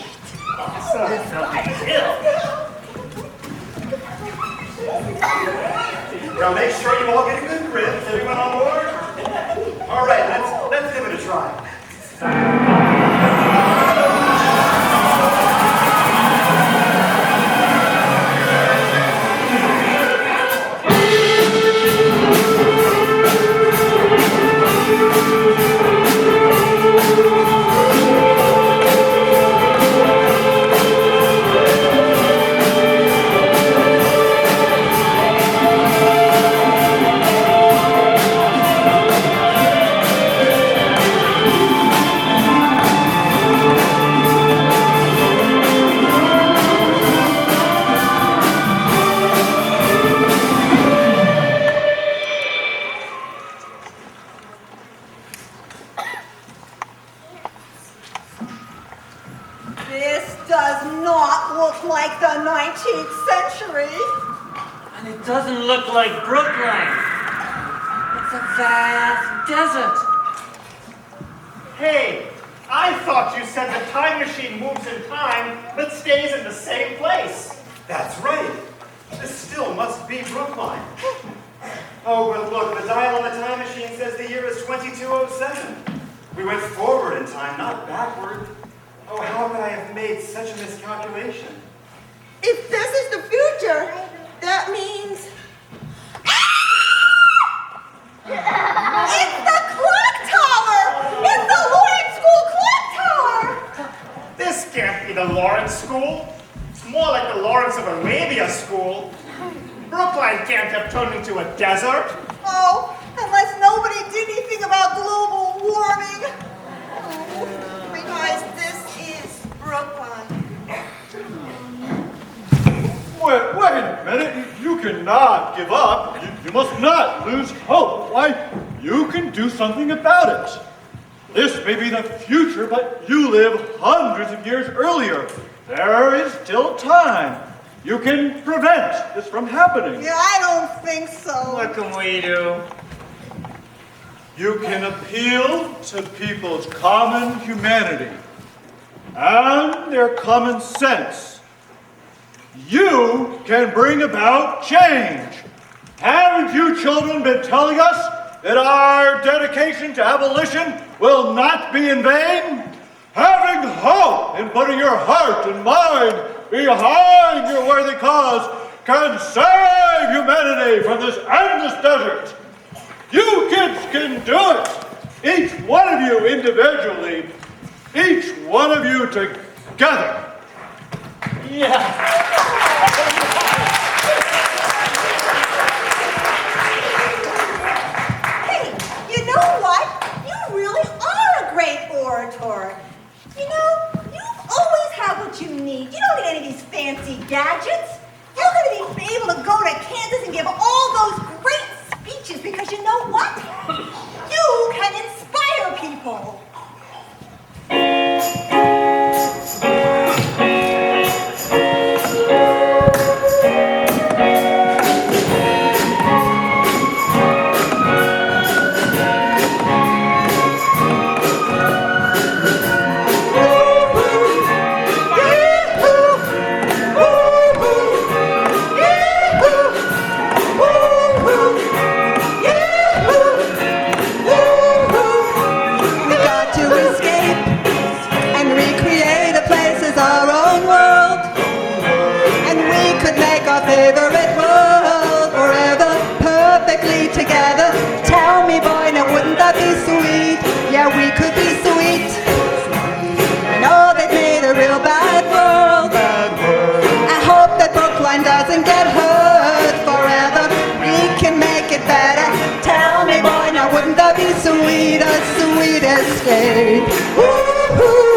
Now make sure you all get a good grip. Is everyone on board? All right, let's give it a try. This does not look like the 19th century. And it doesn't look like Brookline. It's a vast desert. Hey, I thought you said the time machine moves in time, but stays in the same place. That's right. This still must be Brookline. Oh, but look, the dial on the time machine says the year is 2207. We went forward in time, not backward. Oh, how could I have made such a miscalculation? If this is the future, that means... It's the clock tower! It's the Lawrence School clock tower! This can't be the Lawrence School. It's more like the Lawrence of Arabia School. Brookline can't have turned into a desert. Oh, unless nobody did anything about global warming. Oh, because this is Brookline. Wait a minute. You cannot give up. You must not lose hope. Why, you can do something about it. This may be the future, but you live hundreds of years earlier. There is still time. You can prevent this from happening. Yeah, I don't think so. What can we do? You can appeal to people's common humanity and their common sense. You can bring about change. Haven't you children been telling us that our dedication to abolition will not be in vain? Having hope in putting your heart and mind behind your worthy cause can save humanity from this endless desert. You kids can do it. Each one of you individually, each one of you together. Yeah. Hey, you know what? You really are a great orator. You know, you've always had what you need. You don't need any of these fancy gadgets. You're going to be able to go to Kansas and give all those great speeches because you know what? You can inspire people. Favorite world forever, perfectly together. Tell me, boy, now wouldn't that be sweet? Yeah, we could be sweet. No, they've made a real bad world. I hope that Brookline doesn't get hurt forever. We can make it better. Tell me, boy, now wouldn't that be sweet? A sweet escape. Woo-hoo.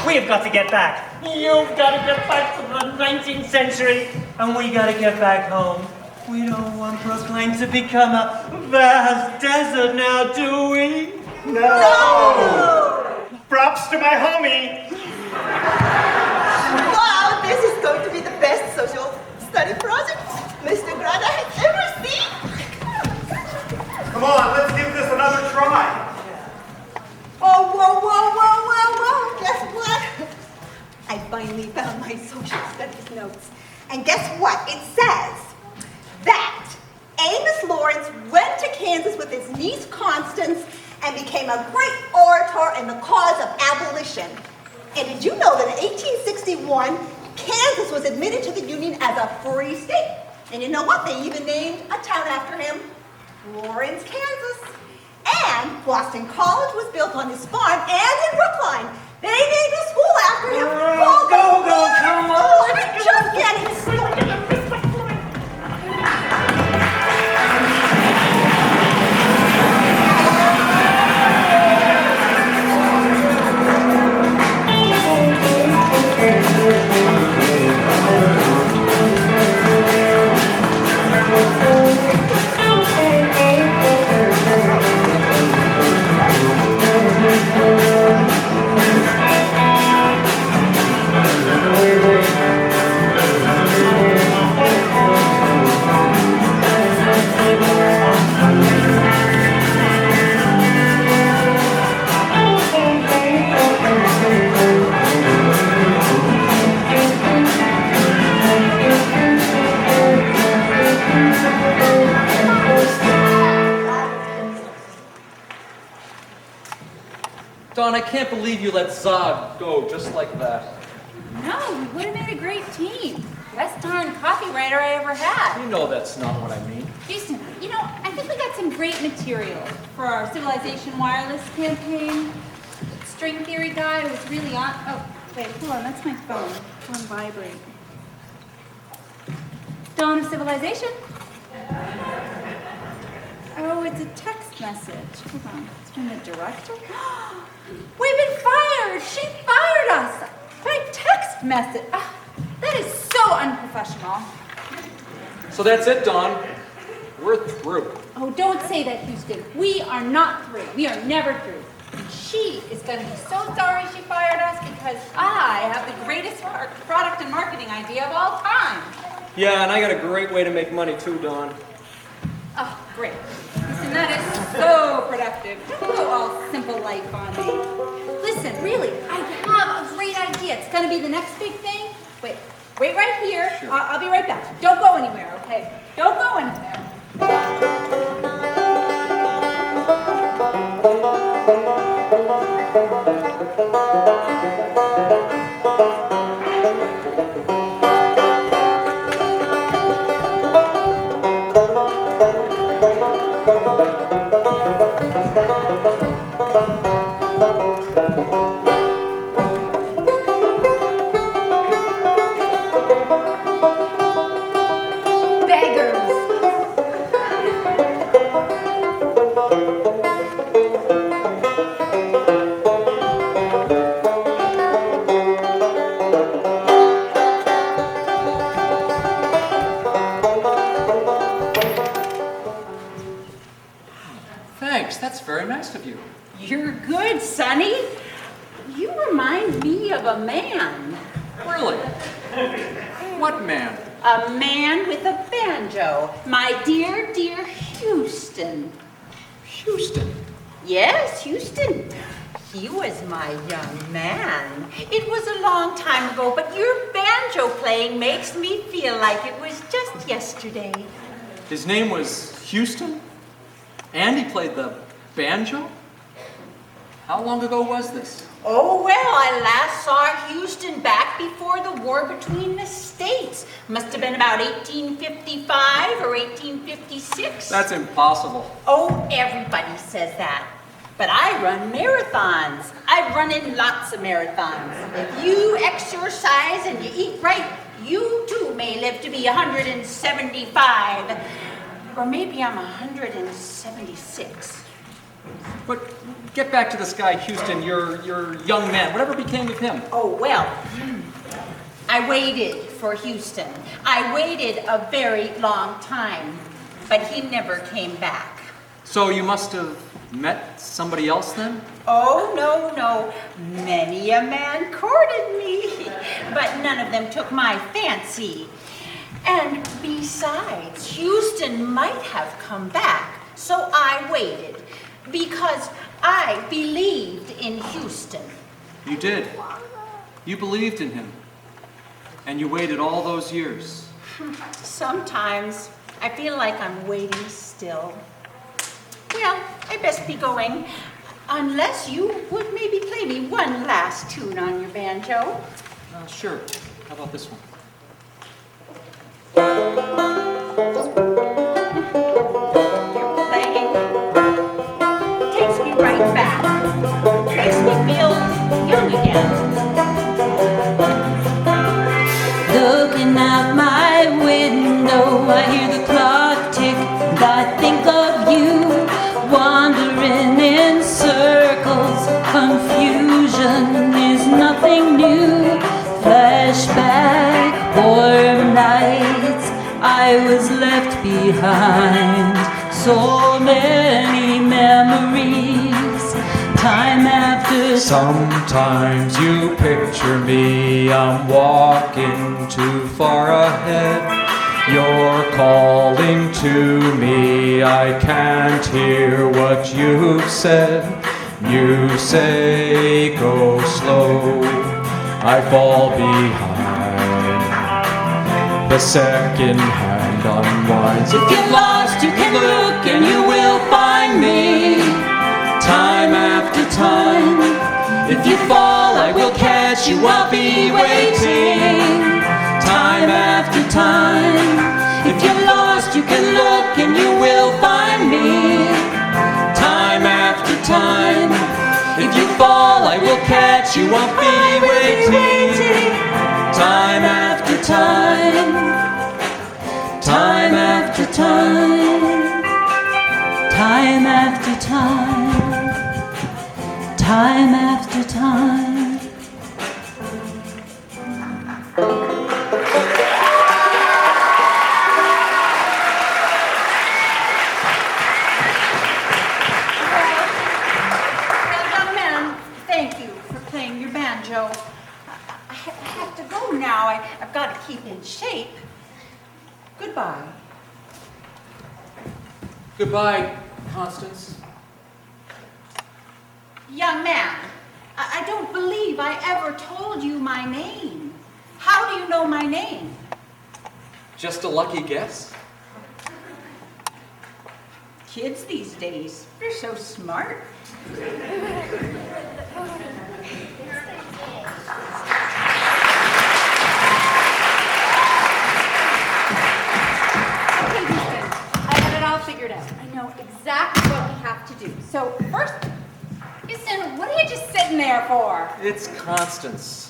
We've got to get back. You've got to get back to the 19th century, and we got to get back home. We don't want Brookline to become a vast desert now, do we? No! Props to my homie. Wow, this is going to be the best social study project Mr. Grada has ever seen. Come on, let's give this another try. Oh, whoa, whoa, whoa, whoa, whoa. Guess what? I finally found my social studies notes. And guess what? It says that Amos Lawrence went to Kansas with his niece Constance and became a great orator in the cause of abolition. And did you know that in 1861, Kansas was admitted to the Union as a free state? And you know what? They even named a town after him, Lawrence, Kansas. And Boston College was built on his farm and in Brookline. They named a school after him. Go, come on. I'm just getting started. Don, I can't believe you let Zog go just like that. No, we would have made a great team. Best darn copywriter I ever had. You know that's not what I mean. Houston, I think we got some great material for our Civilization Wireless campaign. String theory guide was really on. Oh, wait, hold on, that's my phone. It's on vibrate. Dawn of Civilization? Oh, it's a text message. Hold on, it's from the director? We've been fired! She fired us! By text message. That is so unprofessional. So that's it, Don. We're through. Oh, don't say that, Houston. We are not through. We are never through. And she is going to be so sorry she fired us because I have the greatest product and marketing idea of all time. Yeah, and I got a great way to make money too, Don. Oh, great. Listen, that is so productive. Don't go all simple life on me. Listen, really, I have a great idea. It's going to be the next big thing. Wait right here. Sure. I'll be right back. Don't go anywhere, okay? Don't go anywhere. Thanks, that's very nice of you. You're good, Sonny. You remind me of a man. Really? What man? A man with a banjo. My dear, dear Houston. Houston? Yes, Houston. He was my young man. It was a long time ago, but your banjo playing makes me feel like it was just yesterday. His name was Houston? And he played the banjo? How long ago was this? Oh, well, I last saw Houston back before the war between the states. Must have been about 1855 or 1856. That's impossible. Oh, everybody says that. But I run marathons. I've run in lots of marathons. If you exercise and you eat right, you too may live to be 175. Or maybe I'm 176. But get back to this guy, Houston, your young man. Whatever became of him? Oh, well, I waited for Houston. I waited a very long time, but he never came back. So you must have met somebody else then? Oh, no. Many a man courted me, but none of them took my fancy. And besides, Houston might have come back, so I waited, because I believed in Houston. You did. You believed in him. And you waited all those years. Sometimes I feel like I'm waiting still. Well, I best be going, unless you would maybe play me one last tune on your banjo. Sure. How about this one? Your playing takes me right back. Makes me feel young again. Looking out my window, I hear the clock tick, and I think of you, wandering in circles. Confusion is nothing new. Flashback, warm nights, I was left behind. So many memories, time after. Sometimes you picture me, I'm walking too far ahead. You're calling to me, I can't hear what you've said. You say go slow, I fall behind. The second hand unwinds. If you're lost, you can look and you will find me. Time after time, catch you, I'll be waiting. Time after time. If you're lost, you can look and you will find me. Time after time. If you fall, I will catch you, I'll be waiting. Time after time. Time after time. Time after time. Time after time. Young man, thank you for playing your banjo. I have to go now. I've got to keep in shape. Goodbye. Goodbye, Constance. Young man, I don't believe I ever told you my name. How do you know my name? Just a lucky guess? Kids these days, they're so smart. Okay, Houston, I have it all figured out. I know exactly what we have to do. So first, Houston, what are you just sitting there for? It's Constance.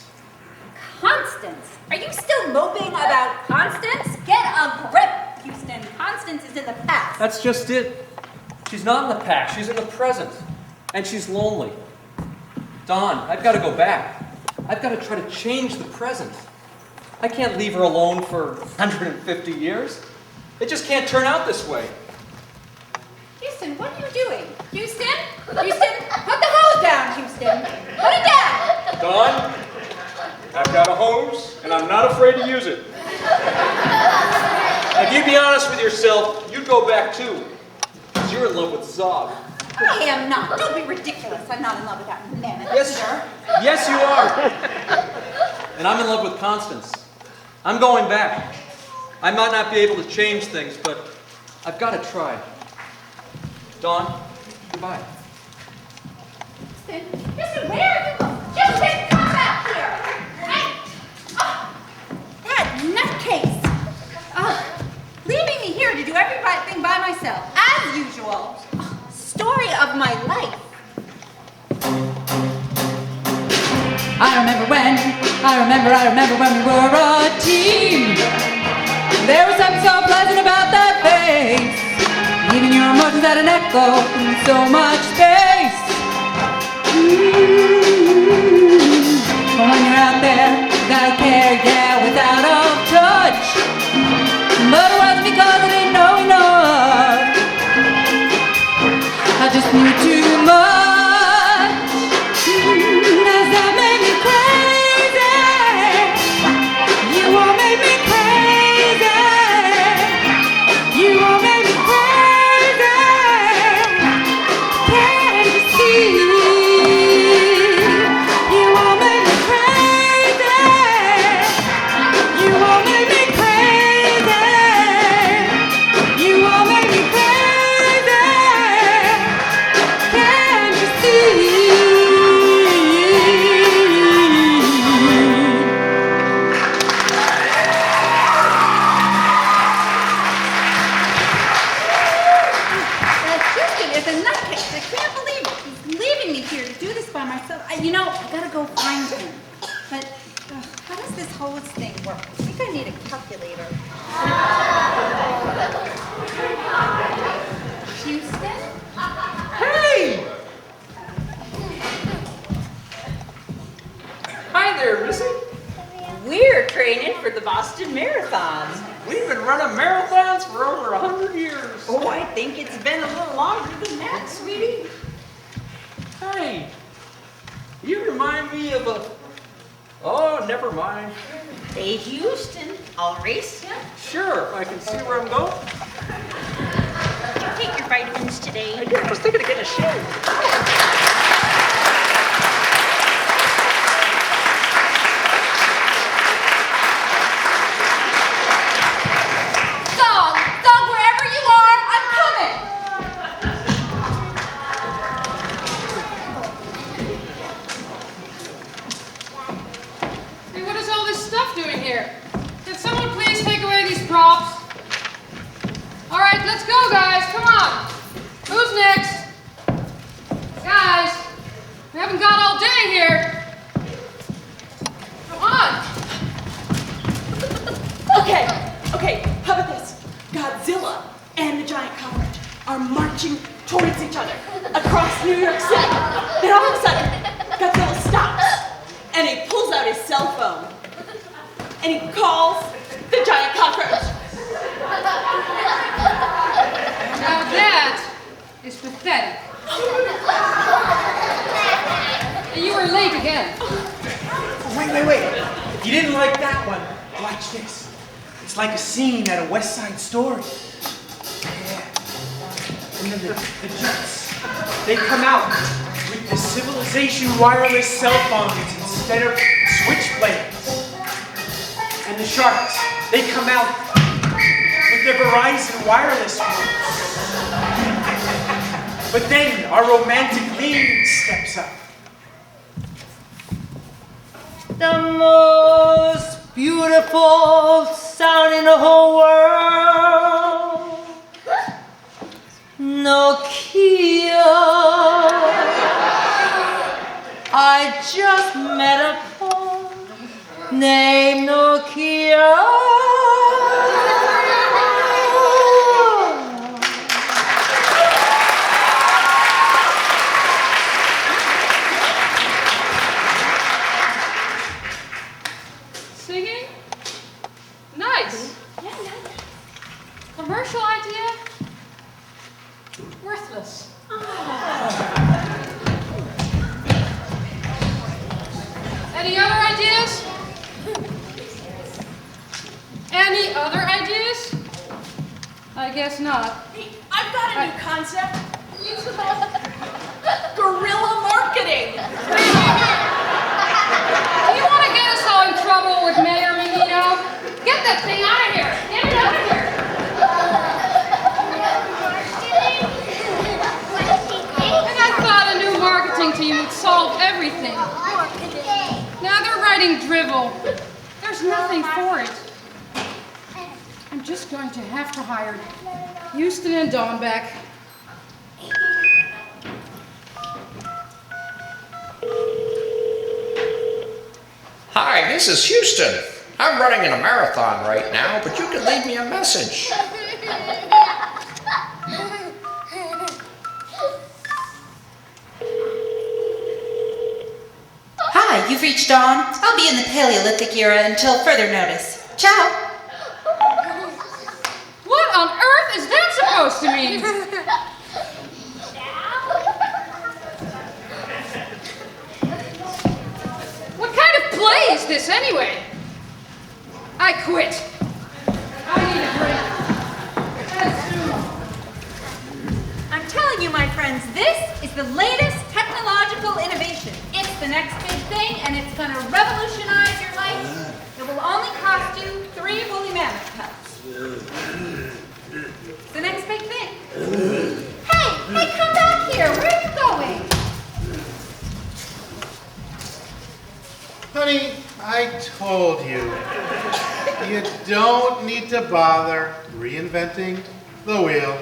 Constance? Are you still moping about Constance? Get a grip, Houston. Constance is in the past. That's just it. She's not in the past, she's in the present. And she's lonely. Dawn, I've got to go back. I've got to try to change the present. I can't leave her alone for 150 years. It just can't turn out this way. Houston, what are you doing? Houston? Houston, put the hose down, Houston. Put it down. Dawn, I've got a hose, and I'm not afraid to use it. If you'd be honest with yourself, you'd go back too. Because you're in love with Zog. I am not. Don't be ridiculous. I'm not in love with that mammoth. Yes, you are. And I'm in love with Constance. I'm going back. I might not be able to change things, but I've got to try. Dawn, goodbye. Houston, where are you? Houston, come back here. Hey. Oh, that nutcase. Leaving me here to do everything by myself, as usual. Story of my life. I remember when we were a team. There was something so pleasant about that face. Even your emotions had an echo in so much space. When you're out there, without care, yeah, without a touch. But it wasn't because I didn't know enough. I just knew too much. Does that make me crazy? You won't make me crazy. You won't make me crazy. Can't you see? You won't make me crazy. You won't make me crazy. You won't make me crazy. Can't you see? Houston is a nutcase. I can't believe it. He's leaving me here to do this by myself. I gotta go find him. But how does this hose thing work? I think I need a calculator. Houston? Hey! Hi there, Missy. We're training for the Boston Marathon. We've been running marathons for over 100 years. Oh, I think it's been a little longer than that, sweetie. Hey, you remind me of a... Oh, never mind. Hey, Houston, I'll race you. Sure, I can see where I'm going. Did you take your vitamins today? I did. I was thinking of getting a shave. Dog, wherever you are, I'm coming. let's go, guys. Come on. Who's next? Guys, we haven't got all day here. Come on. Okay, how about this? Godzilla and the giant cockroach are marching towards each other across New York City. Then all of a sudden, Godzilla stops and he pulls out his cell phone and he calls the giant cockroach. Now that is pathetic. And you were late again. Wait. If you didn't like that one, watch this. It's like a scene at a West Side Story. Yeah. And then the Jets, they come out with the Civilization wireless cell phones instead of switchblades. And the Sharks, they come out with their Verizon wireless phones. But then our romantic lead steps up. The most beautiful sound in the whole world. Nokia. I just met a boy named Nokia. Singing? Nice. Commercial idea? Worthless. Any other ideas? Any other ideas? I guess not. Hey, I've got a new concept. It's called guerrilla marketing. Do you want to get us all in trouble with Mayor Menino? Get that thing out of here! Get it out of here! And I thought a new marketing team would solve everything. Now they're writing drivel. There's nothing for it. I'm just going to have to hire Houston and Dawn back. Hi, this is Houston. I'm running in a marathon right now, but you can leave me a message. Hi, you've reached Dawn. I'll be in the Paleolithic era until further notice. Ciao. What on earth is that supposed to mean? What kind of play is this anyway? I quit. I need a break. I'm telling you, my friends, this is the latest technological innovation. It's the next big thing, and it's going to revolutionize your life. It will only cost you 3 woolly mammoth cups. It's the next big thing. Hey, come back here. Where are you going? Honey, I told you. You don't need to bother reinventing the wheel.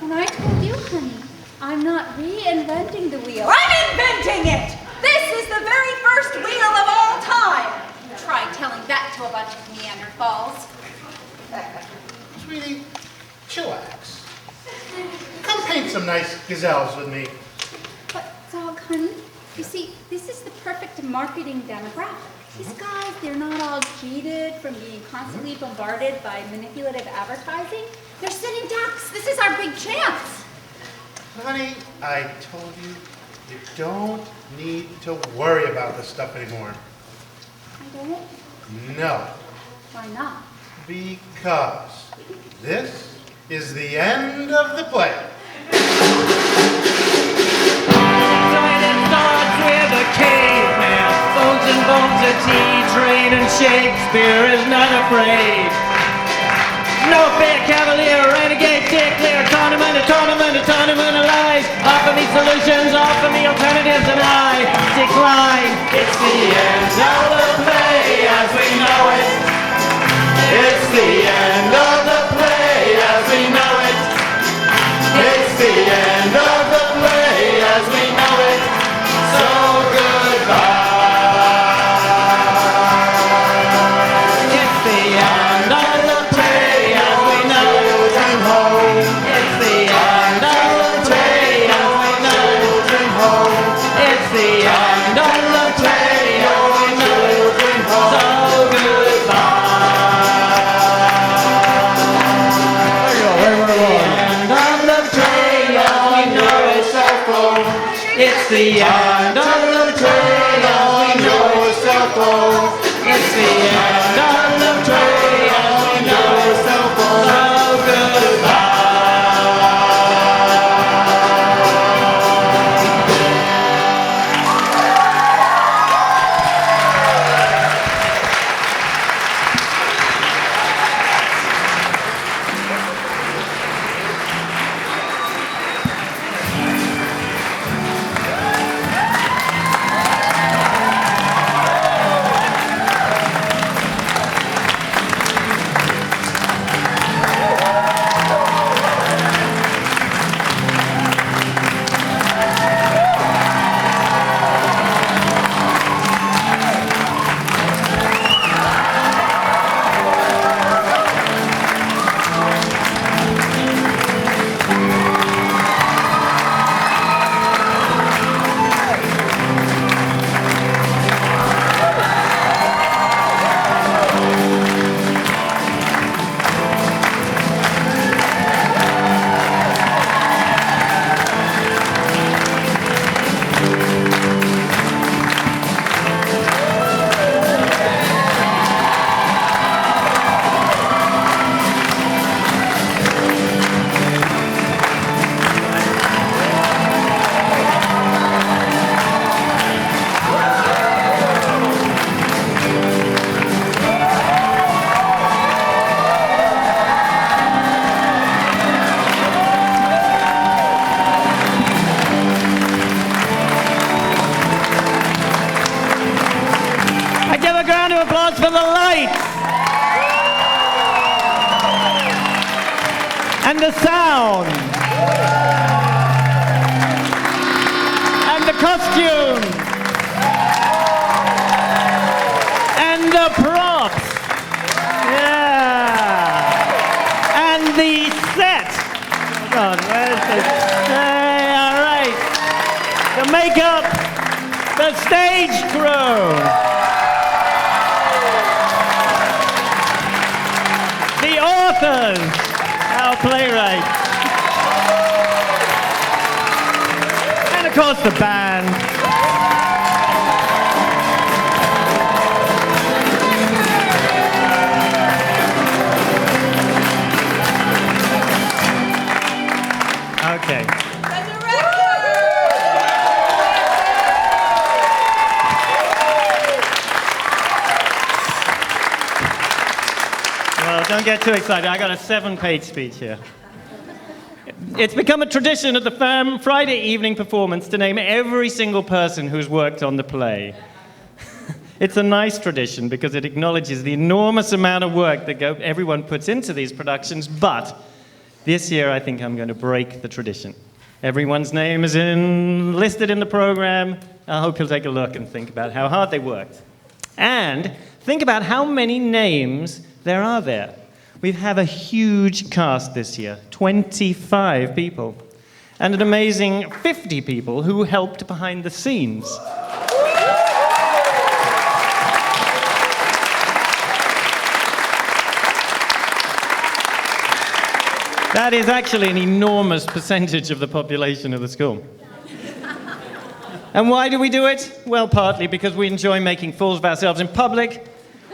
And I told you, honey, I'm not reinventing the wheel. I'm inventing it! This is the very first wheel of all time. Try telling that to a bunch of Neanderthals. Sweetie, chillax. Come paint some nice gazelles with me. But, Zog, honey, you see, this is the perfect marketing demographic. These guys, they're not all jaded from being constantly bombarded by manipulative advertising. They're sitting ducks. This is our big chance. Honey, I told you, you don't need to worry about this stuff anymore. I don't? No, Why not? because this is the end of the play. Starts with a caveman, bones and bones, a tea train, and Shakespeare is not afraid. No fair cavalier, renegade, dick, clear, tournament of lies. Offer me solutions, offer me alternatives, and I decline. It's the end of the play as we know it. It's the end of the play as we It's the end of the trade as we know it. Cell phone. It's the end of the trade as we know it. Cell phone. So goodbye. For the lights and the sound and the costume and the props, and the set. Hold on, where's the? All right, the makeup, the stage crew. Our playwright. And of course the band. Okay. Well, don't get too excited. I got a 7-page speech here. It's become a tradition at the Friday evening performance to name every single person who's worked on the play. It's a nice tradition because it acknowledges the enormous amount of work that everyone puts into these productions, but this year I think I'm going to break the tradition. Everyone's name is listed in the program. I hope you'll take a look and think about how hard they worked. And think about how many names there are there. We have a huge cast this year, 25 people, and an amazing 50 people who helped behind the scenes. That is actually an enormous percentage of the population of the school. And why do we do it? Well, partly because we enjoy making fools of ourselves in public,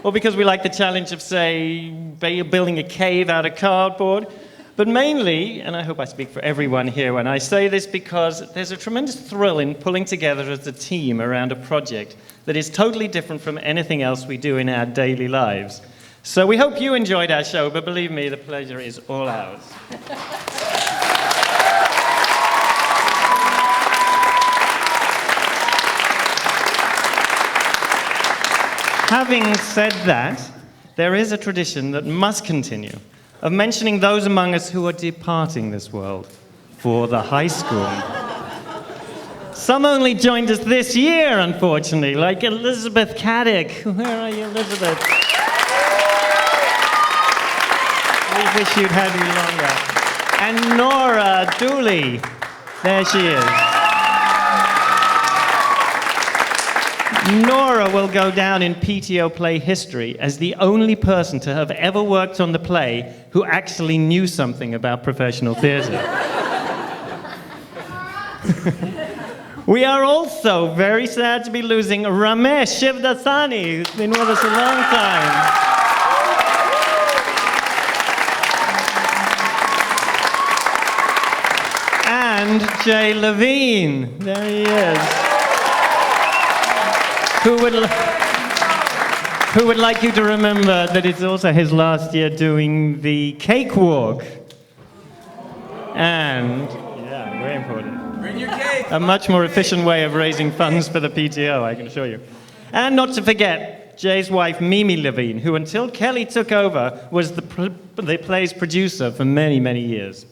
or because we like the challenge of, say, building a cave out of cardboard. But mainly, and I hope I speak for everyone here when I say this, because there's a tremendous thrill in pulling together as a team around a project that is totally different from anything else we do in our daily lives. So we hope you enjoyed our show, but believe me, the pleasure is all ours. Having said that, there is a tradition that must continue of mentioning those among us who are departing this world for the high school. Some only joined us this year, unfortunately, like Elizabeth Caddick. Where are you, Elizabeth? We wish you'd had you longer. And Nora Dooley. There she is. Nora will go down in PTO play history as the only person to have ever worked on the play who actually knew something about professional theatre. We are also very sad to be losing Ramesh Shivdasani, who's been with us a long time. And Jay Levine, there he is, who would like you to remember that it's also his last year doing the cakewalk. And, yeah, very important. Bring your cake. A much more efficient way of raising funds for the PTO, I can assure you. And not to forget, Jay's wife, Mimi Levine, who until Kelly took over, was the play's producer for many, many years.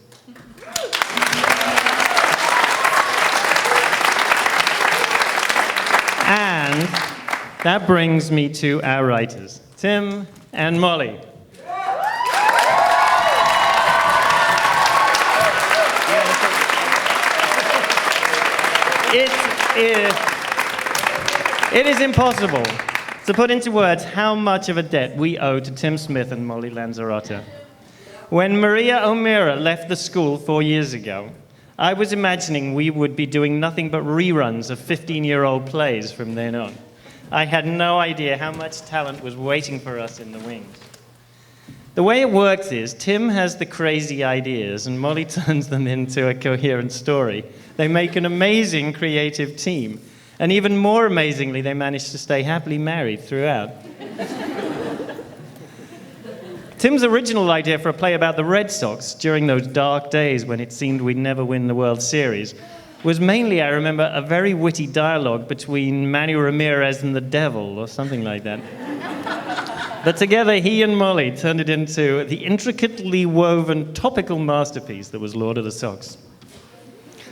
And that brings me to our writers, Tim and Molly. It is impossible to put into words how much of a debt we owe to Tim Smith and Molly Lanzarote. When Maria O'Meara left the school 4 years ago, I was imagining we would be doing nothing but reruns of 15-year-old plays from then on. I had no idea how much talent was waiting for us in the wings. The way it works is Tim has the crazy ideas and Molly turns them into a coherent story. They make an amazing creative team. And even more amazingly, they manage to stay happily married throughout. Tim's original idea for a play about the Red Sox during those dark days when it seemed we'd never win the World Series was mainly, I remember, a very witty dialogue between Manny Ramirez and the devil or something like that. But together, he and Molly turned it into the intricately woven topical masterpiece that was Lord of the Sox.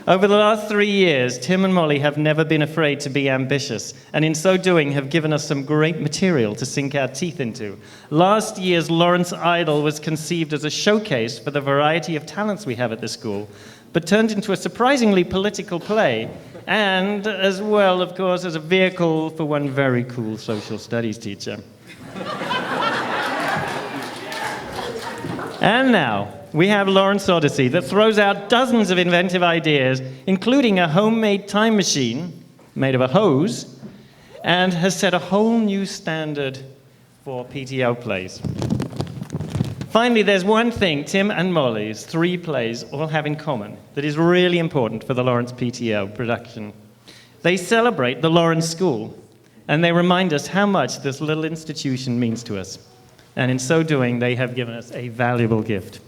Over the last 3 years, Tim and Molly have never been afraid to be ambitious, and in so doing have given us some great material to sink our teeth into. Last year's Lawrence Idol was conceived as a showcase for the variety of talents we have at the school, but turned into a surprisingly political play, and as well, of course, as a vehicle for one very cool social studies teacher. And now, we have Lawrence Odyssey that throws out dozens of inventive ideas, including a homemade time machine made of a hose, and has set a whole new standard for PTO plays. Finally, there's one thing Tim and Molly's 3 plays all have in common that is really important for the Lawrence PTO production. They celebrate the Lawrence School, and they remind us how much this little institution means to us. And in so doing, they have given us a valuable gift.